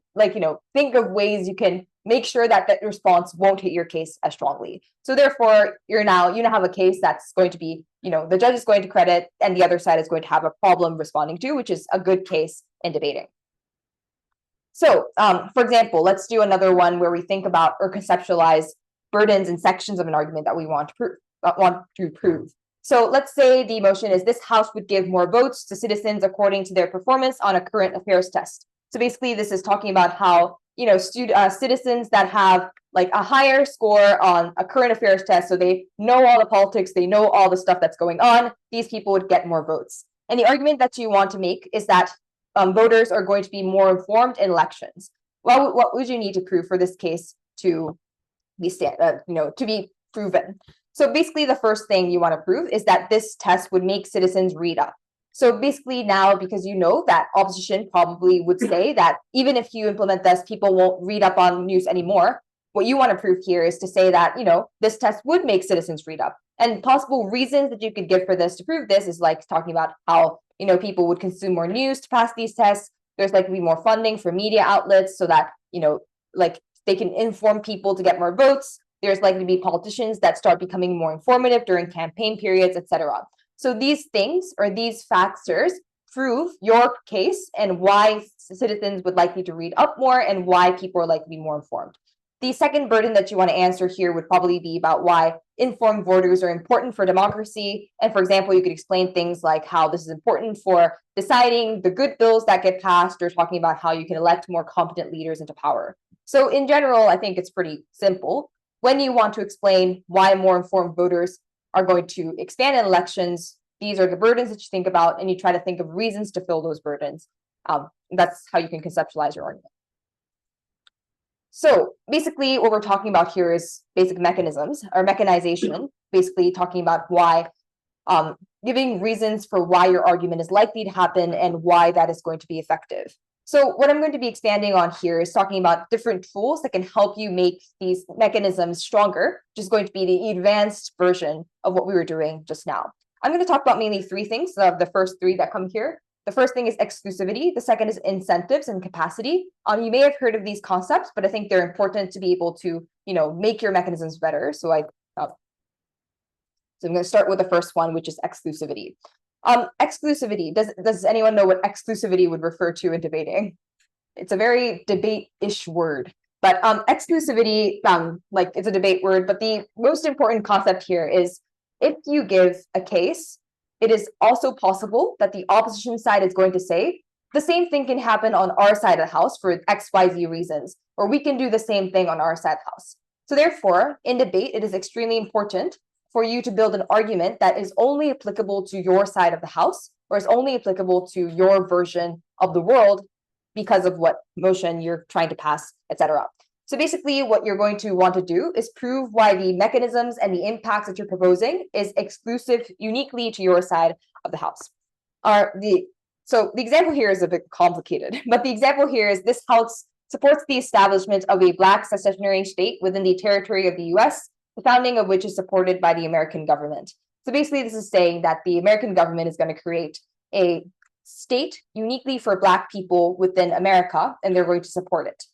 think of ways you can make sure that that response won't hit your case as strongly. So therefore, you now have a case that's going to be, the judge is going to credit and the other side is going to have a problem responding to, which is a good case in debating. So for example, let's do another one where we think about or conceptualize burdens and sections of an argument that we want to prove. So let's say the motion is this House would give more votes to citizens according to their performance on a current affairs test. So basically, this is talking about how citizens that have a higher score on a current affairs test, so they know all the politics, they know all the stuff that's going on, these people would get more votes. And the argument that you want to make is that voters are going to be more informed in elections. Well, what would you need to prove for this case to be proven? So basically, the first thing you want to prove is that this test would make citizens read up. So basically now, because you know that opposition probably would say that even if you implement this, people won't read up on news anymore. What you want to prove here is to say that, this test would make citizens read up. And possible reasons that you could give for this to prove this is talking about how, people would consume more news to pass these tests. There's likely to be more funding for media outlets so that, they can inform people to get more votes. There's likely to be politicians that start becoming more informative during campaign periods, etc. So these things or these factors prove your case and why citizens would likely to read up more and why people are likely to be more informed. The second burden that you want to answer here would probably be about why informed voters are important for democracy. And for example, you could explain things like how this is important for deciding the good bills that get passed, or talking about how you can elect more competent leaders into power. So in general, I think it's pretty simple. When you want to explain why more informed voters are going to expand in elections, these are the burdens that you think about, and you try to think of reasons to fill those burdens. That's how you can conceptualize your argument. So basically, what we're talking about here is basic mechanisms or mechanization, basically talking about why, giving reasons for why your argument is likely to happen and why that is going to be effective. So what I'm going to be expanding on here is talking about different tools that can help you make these mechanisms stronger, which is going to be the advanced version of what we were doing just now. I'm going to talk about mainly three things, the first three that come here. The first thing is exclusivity. The second is incentives and capacity. You may have heard of these concepts, but I think they're important to be able to, make your mechanisms better. So I'm going to start with the first one, which is exclusivity. Exclusivity. Does anyone know what exclusivity would refer to in debating? It's a very debate-ish word, but exclusivity, it's a debate word. But the most important concept here is if you give a case, it is also possible that the opposition side is going to say the same thing can happen on our side of the house for XYZ reasons, or we can do the same thing on our side of the house. So therefore, in debate, it is extremely important for you to build an argument that is only applicable to your side of the house, or is only applicable to your version of the world because of what motion you're trying to pass, etc. So basically, what you're going to want to do is prove why the mechanisms and the impacts that you're proposing is exclusive uniquely to your side of the house. So the example here is a bit complicated, but the example here is this house supports the establishment of a Black secessionary state within the territory of the US, the founding of which is supported by the American government. So basically, this is saying that the American government is going to create a state uniquely for Black people within America, and they're going to support it.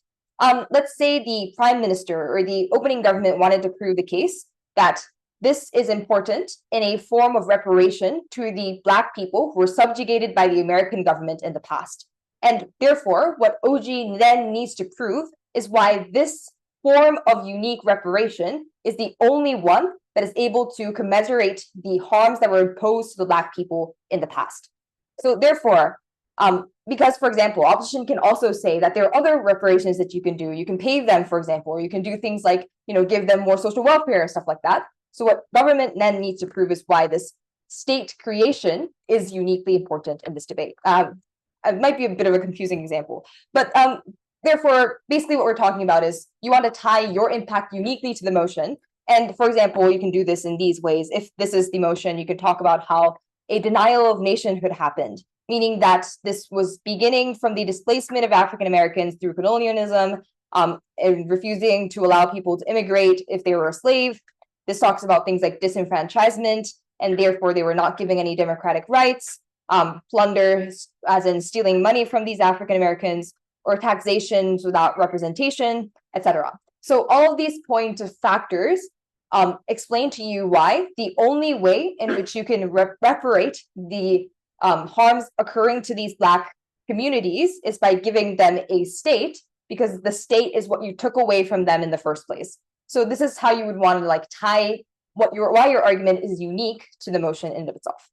Let's say the prime minister or the opening government wanted to prove the case that this is important in a form of reparation to the Black people who were subjugated by the American government in the past. And therefore, what OG then needs to prove is why this form of unique reparation is the only one that is able to commiserate the harms that were imposed to the Black people in the past. So therefore, because, for example, opposition can also say that there are other reparations that you can do. You can pay them, for example, or you can do things like, give them more social welfare and stuff like that. So what government then needs to prove is why this state creation is uniquely important in this debate. It might be a bit of a confusing example, but therefore, basically what we're talking about is you want to tie your impact uniquely to the motion. And for example, you can do this in these ways. If this is the motion, you can talk about how a denial of nationhood happened, meaning that this was beginning from the displacement of African Americans through colonialism, and refusing to allow people to immigrate if they were a slave. This talks about things like disenfranchisement, and therefore they were not giving any democratic rights, plunder, as in stealing money from these African Americans, or taxations without representation, etc. So all of these point of factors explain to you why the only way in which you can reparate the harms occurring to these Black communities is by giving them a state, because the state is what you took away from them in the first place. So this is how you would want to tie why your argument is unique to the motion in and of itself.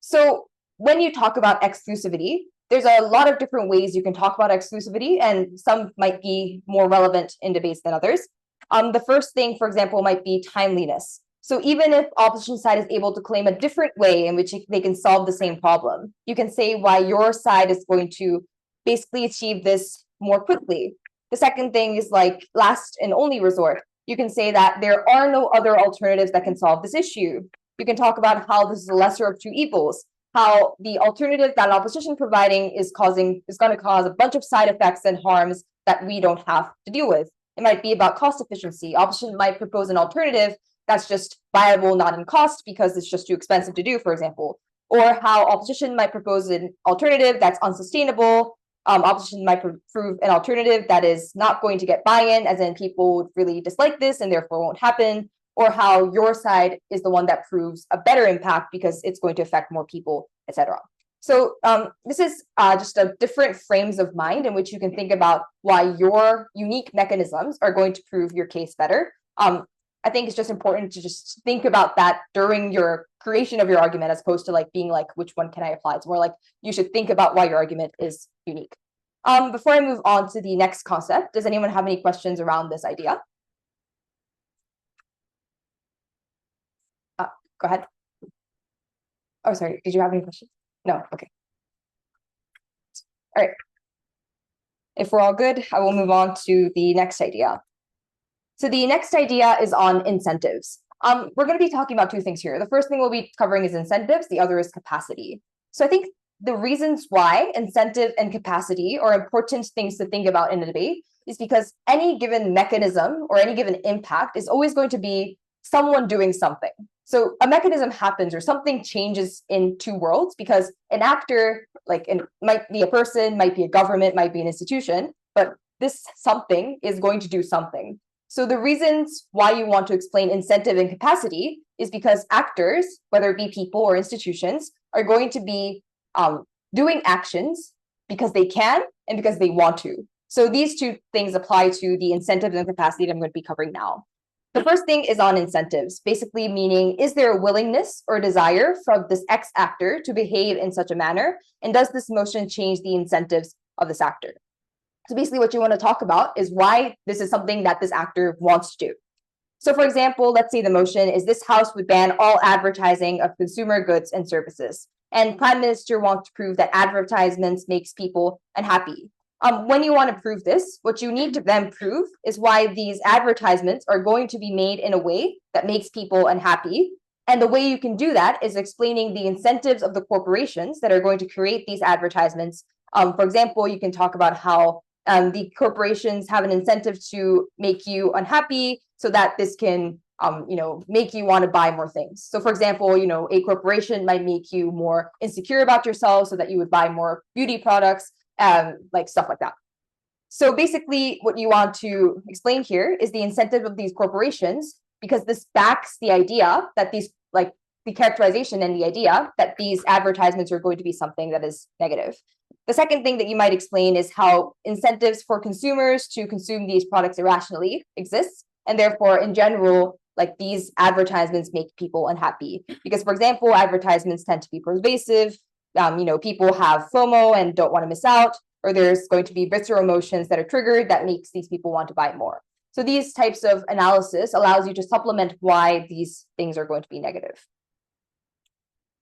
So when you talk about exclusivity, there's a lot of different ways you can talk about exclusivity, and some might be more relevant in debates than others. The first thing, for example, might be timeliness. So even if opposition side is able to claim a different way in which they can solve the same problem, you can say why your side is going to basically achieve this more quickly. The second thing is last and only resort. You can say that there are no other alternatives that can solve this issue. You can talk about how this is the lesser of two evils, how the alternative that opposition providing is going to cause a bunch of side effects and harms that we don't have to deal with. It might be about cost efficiency. Opposition might propose an alternative that's just viable, not in cost, because it's just too expensive to do, for example. Or how opposition might propose an alternative that's unsustainable. Opposition might prove an alternative that is not going to get buy-in, as in people would really dislike this and therefore won't happen. Or how your side is the one that proves a better impact because it's going to affect more people, etc. So this is just a different frames of mind in which you can think about why your unique mechanisms are going to prove your case better. I think it's just important to just think about that during your creation of your argument, as opposed to being which one can I apply? It's more you should think about why your argument is unique. Before I move on to the next concept, does anyone have any questions around this idea? Go ahead. Oh, sorry. Did you have any questions? No. Okay. All right. If we're all good, I will move on to the next idea. So the next idea is on incentives. We're going to be talking about two things here. The first thing we'll be covering is incentives. The other is capacity. So I think the reasons why incentive and capacity are important things to think about in a debate is because any given mechanism or any given impact is always going to be someone doing something. So a mechanism happens or something changes in two worlds because an actor, it might be a person, might be a government, might be an institution, but this something is going to do something. So the reasons why you want to explain incentive and capacity is because actors, whether it be people or institutions, are going to be doing actions because they can and because they want to. So these two things apply to the incentives and capacity that I'm going to be covering now. The first thing is on incentives, basically meaning, is there a willingness or desire from this X actor to behave in such a manner? And does this motion change the incentives of this actor? So basically what you want to talk about is why this is something that this actor wants to do. So for example, let's say the motion is this House would ban all advertising of consumer goods and services. And Prime Minister wants to prove that advertisements makes people unhappy. When you want to prove this, what you need to then prove is why these advertisements are going to be made in a way that makes people unhappy. And the way you can do that is explaining the incentives of the corporations that are going to create these advertisements. For example, you can talk about how the corporations have an incentive to make you unhappy so that this can make you want to buy more things. So for example, a corporation might make you more insecure about yourself so that you would buy more beauty products, like stuff like that. So basically what you want to explain here is the incentive of these corporations, because this backs the idea that these, like the characterization and the idea that these advertisements are going to be something that is negative. The second thing that you might explain is how incentives for consumers to consume these products irrationally exists, and therefore in general, like these advertisements make people unhappy. Because for example, advertisements tend to be pervasive, people have FOMO and don't want to miss out, or there's going to be visceral emotions that are triggered that makes these people want to buy more. So these types of analysis allows you to supplement why these things are going to be negative.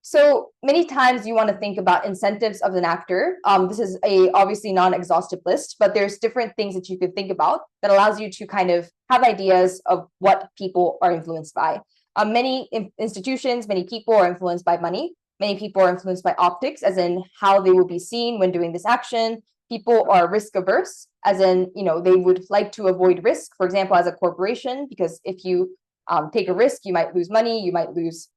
So many times you want to think about incentives of an actor. This is a obviously non-exhaustive list, but there's different things that you could think about that allows you to kind of have ideas of what people are influenced by. Many institutions, many people are influenced by money. Many people are influenced by optics, as in how they will be seen when doing this action. People are risk averse, as in, they would like to avoid risk, for example, as a corporation, because if you take a risk, you might lose money, you might lose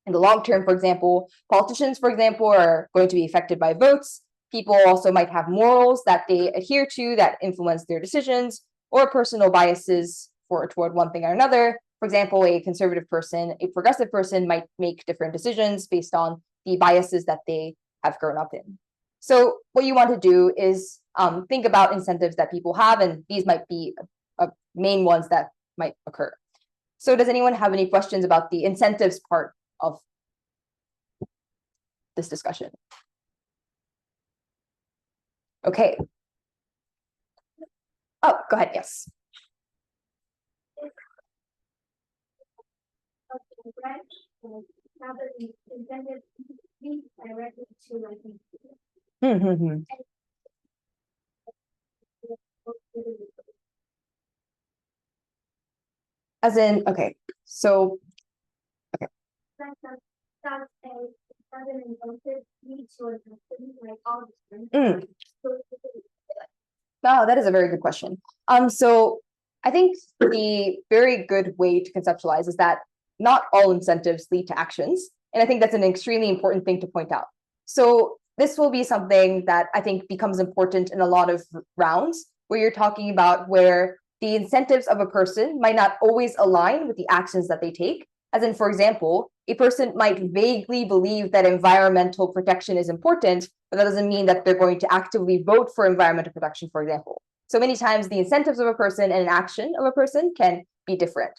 in the long term. For example, politicians, for example, are going to be affected by votes. People also might have morals that they adhere to that influence their decisions, or personal biases toward one thing or another. For example, a conservative person, a progressive person might make different decisions based on the biases that they have grown up in. So what you want to do is think about incentives that people have, and these might be main ones that might occur. So does anyone have any questions about the incentives part of this discussion? Okay. Oh, go ahead, yes. Now that the incentive leads directly to like As in, okay, so that's a sudden incentive leads to like all the Mm. Oh, that is a very good question. So I think the very good way to conceptualize is that not all incentives lead to actions. And I think that's an extremely important thing to point out. So this will be something that I think becomes important in a lot of rounds where you're talking about where the incentives of a person might not always align with the actions that they take. As in, for example, a person might vaguely believe that environmental protection is important, but that doesn't mean that they're going to actively vote for environmental protection, for example. So many times the incentives of a person and an action of a person can be different.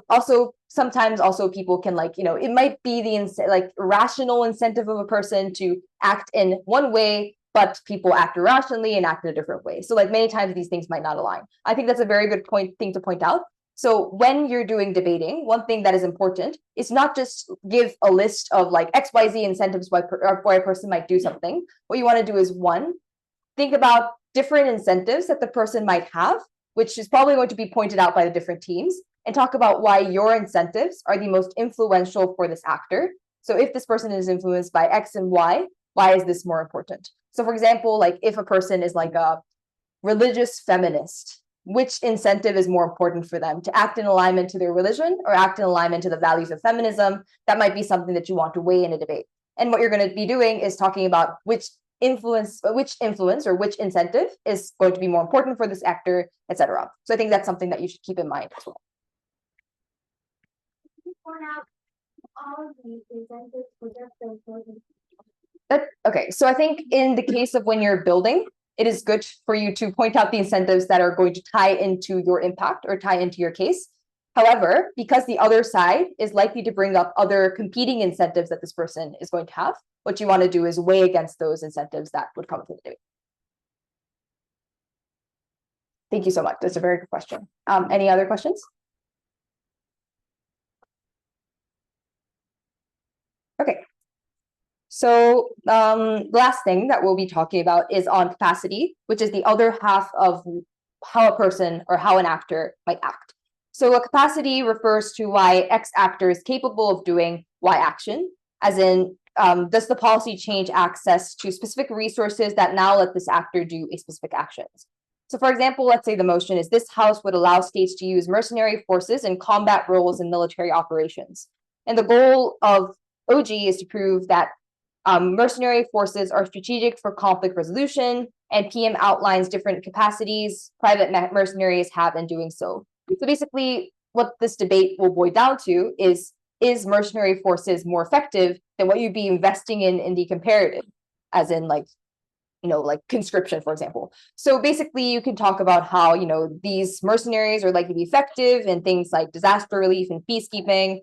Also, sometimes also people can it might be the rational incentive of a person to act in one way, but people act irrationally and act in a different way. So many times these things might not align. I think that's a very good thing to point out. So when you're doing debating, one thing that is important is not just give a list of XYZ incentives why a person might do something. What you want to do is one, think about different incentives that the person might have, which is probably going to be pointed out by the different teams, and talk about why your incentives are the most influential for this actor. So if this person is influenced by X and Y, why is this more important? So for example, if a person is a religious feminist, which incentive is more important for them, to act in alignment to their religion or act in alignment to the values of feminism? That might be something that you want to weigh in a debate. And what you're going to be doing is talking about which influence or which incentive is going to be more important for this actor, etc. So I think that's something that you should keep in mind as well. point out all of these incentives for just the building. Okay, so I think in the case of when you're building, it is good for you to point out the incentives that are going to tie into your impact or tie into your case. However, because the other side is likely to bring up other competing incentives that this person is going to have, what you want to do is weigh against those incentives that would come into the debate. Thank you so much. That's a very good question. Any other questions? Okay. So the last thing that we'll be talking about is on capacity, which is the other half of how a person or how an actor might act. So a capacity refers to why X actor is capable of doing Y action, as in, does the policy change access to specific resources that now let this actor do a specific actions? So for example, let's say the motion is this house would allow states to use mercenary forces in combat roles in military operations. And the goal of OG is to prove that mercenary forces are strategic for conflict resolution, and PM outlines different capacities private mercenaries have in doing so. So basically, what this debate will boil down to is mercenary forces more effective than what you'd be investing in the comparative, as in like, like conscription, for example. So basically, you can talk about how, these mercenaries are likely to be effective in things like disaster relief and peacekeeping.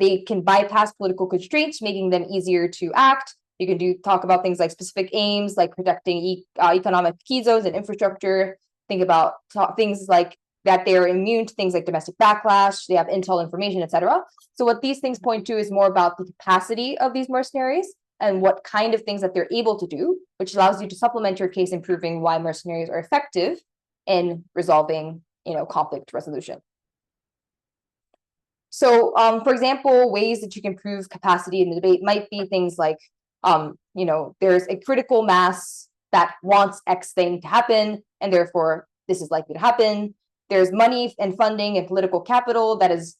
They can bypass political constraints, making them easier to act. You can talk about things like specific aims, like protecting economic key zones and infrastructure. Think about things like that they're immune to things like domestic backlash, they have intel information, etc. So what these things point to is more about the capacity of these mercenaries and what kind of things that they're able to do, which allows you to supplement your case in proving why mercenaries are effective in resolving, conflict resolution. So, for example, ways that you can prove capacity in the debate might be things like, there's a critical mass that wants X thing to happen, and therefore this is likely to happen. There's money and funding and political capital that is,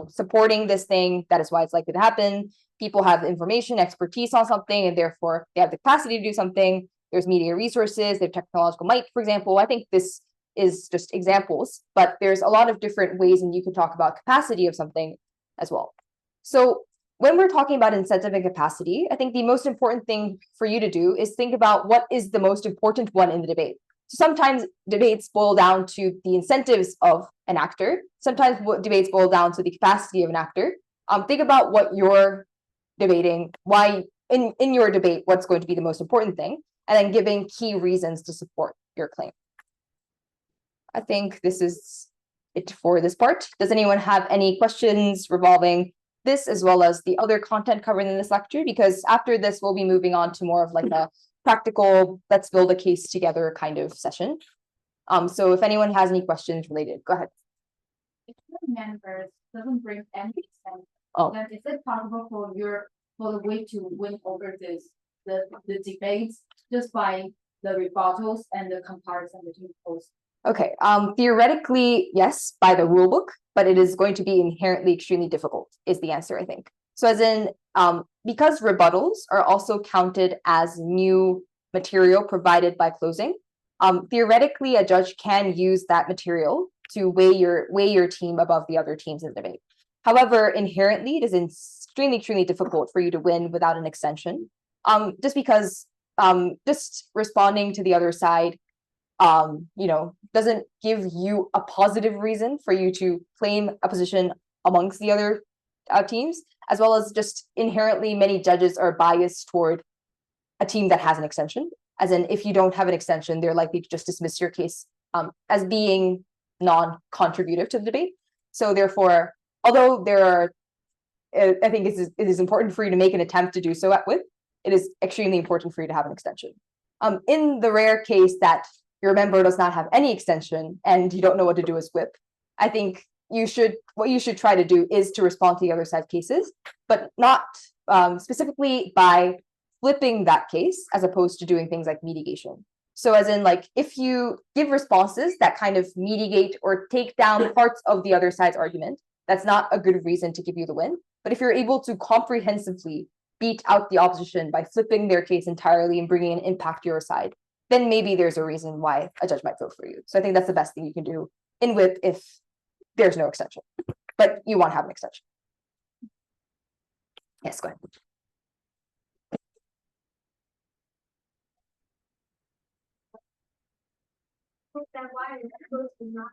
supporting this thing. That is why it's likely to happen. People have information, expertise on something, and therefore they have the capacity to do something. There's media resources, there's technological might, for example. I think this is just examples, but there's a lot of different ways and you can talk about capacity of something as well. So when we're talking about incentive and capacity, I think the most important thing for you to do is think about what is the most important one in the debate. So sometimes debates boil down to the incentives of an actor. Sometimes debates boil down to the capacity of an actor. Think about what you're debating, why in your debate, what's going to be the most important thing, and then giving key reasons to support your claim. I think this is it for this part. Does anyone have any questions revolving this as well as the other content covered in this lecture? Because after this, we'll be moving on to more of like a practical, let's build a case together kind of session. So if anyone has any questions related, go ahead. If the members doesn't bring any sense, then is it possible for the way to win over the debates just by the rebuttals and the comparison between posts? Okay, theoretically, yes, by the rule book, but it is going to be inherently extremely difficult, is the answer, I think. So as in, because rebuttals are also counted as new material provided by closing, theoretically, a judge can use that material to weigh your team above the other teams in the debate. However, inherently, it is extremely difficult for you to win without an extension, just because just responding to the other side doesn't give you a positive reason for you to claim a position amongst the other teams, as well as just inherently many judges are biased toward a team that has an extension. As in, if you don't have an extension, they're likely to just dismiss your case as being non-contributive to the debate. So therefore, although there are, I think it is important for you to make an attempt to do so it is extremely important for you to have an extension. In the rare case that your member does not have any extension and you don't know what to do as whip, I think what you should try to do is to respond to the other side cases, but not specifically by flipping that case as opposed to doing things like mediation. So as in, like, if you give responses that kind of mediate or take down parts of the other side's argument, that's not a good reason to give you the win. But if you're able to comprehensively beat out the opposition by flipping their case entirely and bringing an impact to your side, then maybe there's a reason why a judge might vote for you. So I think that's the best thing you can do in whip if there's no extension, but you want to have an extension. Yes, go ahead. Then why is it not?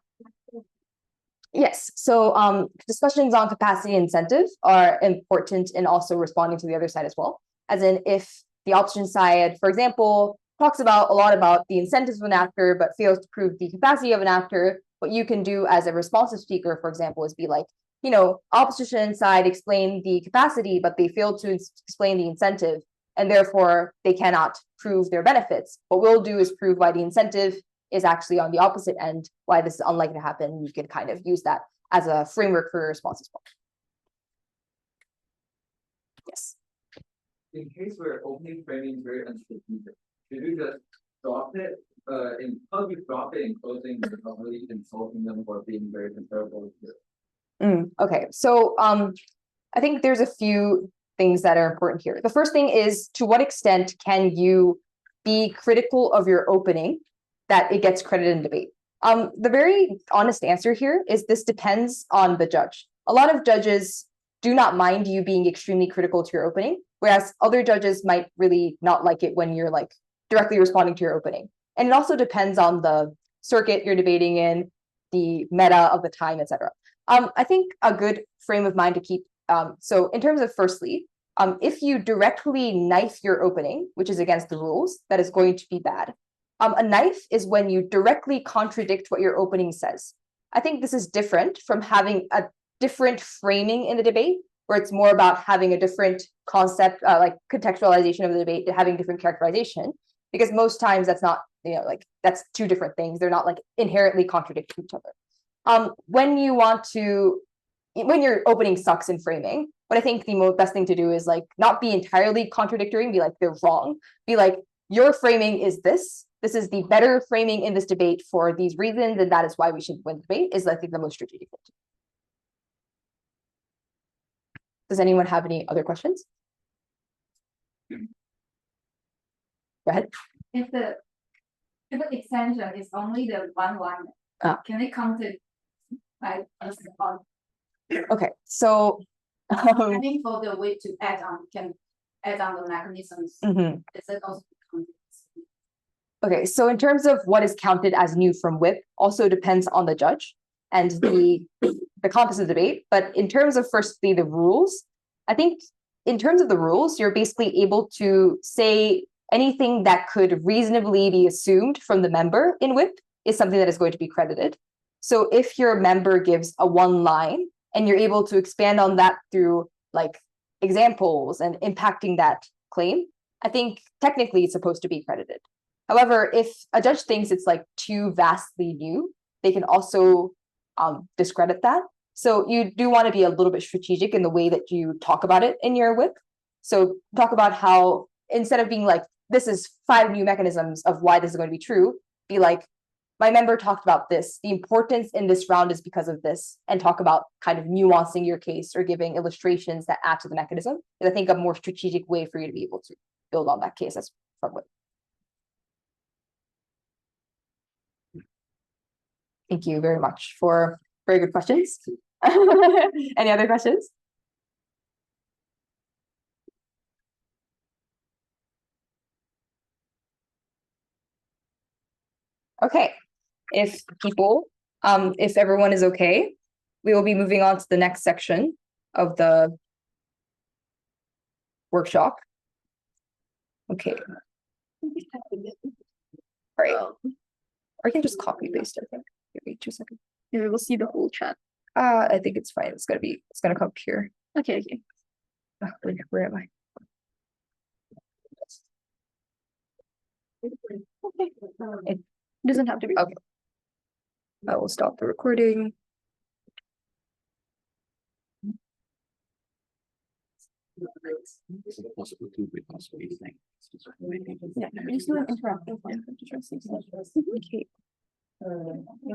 Yes, so discussions on capacity and incentive are important in also responding to the other side as well. As in, if the opposition side, for example, talks a lot about the incentives of an actor, but fails to prove the capacity of an actor, what you can do as a responsive speaker, for example, is be like, opposition side explain the capacity, but they failed to explain the incentive, and therefore they cannot prove their benefits. What we'll do is prove why the incentive is actually on the opposite end, why this is unlikely to happen. You can kind of use that as a framework for your response as well. Yes. In case where opening framing is very unstrategic, should you just drop it, how do you drop it in closing, probably insulting them for being very conservative? Okay, so I think there's a few things that are important here. The first thing is, to what extent can you be critical of your opening that it gets credited in debate? The very honest answer here is this depends on the judge. A lot of judges do not mind you being extremely critical to your opening, whereas other judges might really not like it when you're like directly responding to your opening. And it also depends on the circuit you're debating in, the meta of the time, etc. I think a good frame of mind to keep, so in terms of firstly, if you directly knife your opening, which is against the rules, that is going to be bad. A knife is when you directly contradict what your opening says. I think this is different from having a different framing in the debate, where it's more about having a different concept, like contextualization of the debate, having different characterization, because most times that's not, like that's two different things. They're not like inherently contradicting each other. When your opening sucks in framing, what I think the best thing to do is like not be entirely contradictory and be like they're wrong. Be like, your framing is this. This is the better framing in this debate for these reasons, and that is why we should win the debate, is I think the most strategic thing. Does anyone have any other questions? Go ahead. If the extension is only the one line, can it come to like on? Okay, so I think for the way to add on, can add on the mechanisms. Is it also? Okay, so in terms of what is counted as new from whip, also depends on the judge and the context of the debate. But in terms of firstly the rules, I think in terms of the rules, you're basically able to say anything that could reasonably be assumed from the member in whip is something that is going to be credited. So if your member gives a one line and you're able to expand on that through like examples and impacting that claim, I think technically it's supposed to be credited. However, if a judge thinks it's like too vastly new, they can also discredit that. So you do want to be a little bit strategic in the way that you talk about it in your whip. So talk about how, instead of being like, this is 5 new mechanisms of why this is going to be true, be like, my member talked about this. The importance in this round is because of this, and talk about kind of nuancing your case or giving illustrations that add to the mechanism. And I think a more strategic way for you to be able to build on that case as from whip. Thank you very much for very good questions. Any other questions? Okay, if everyone is okay, we will be moving on to the next section of the workshop. Okay. All right. Or I can just copy paste, I think. Give me 2 seconds. Yeah, we'll see the whole chat. I think it's fine. It's gonna come up here. Okay. Where am I? It doesn't have to be. Okay. I will stop the recording. Yeah, I just want to interrupt. Okay.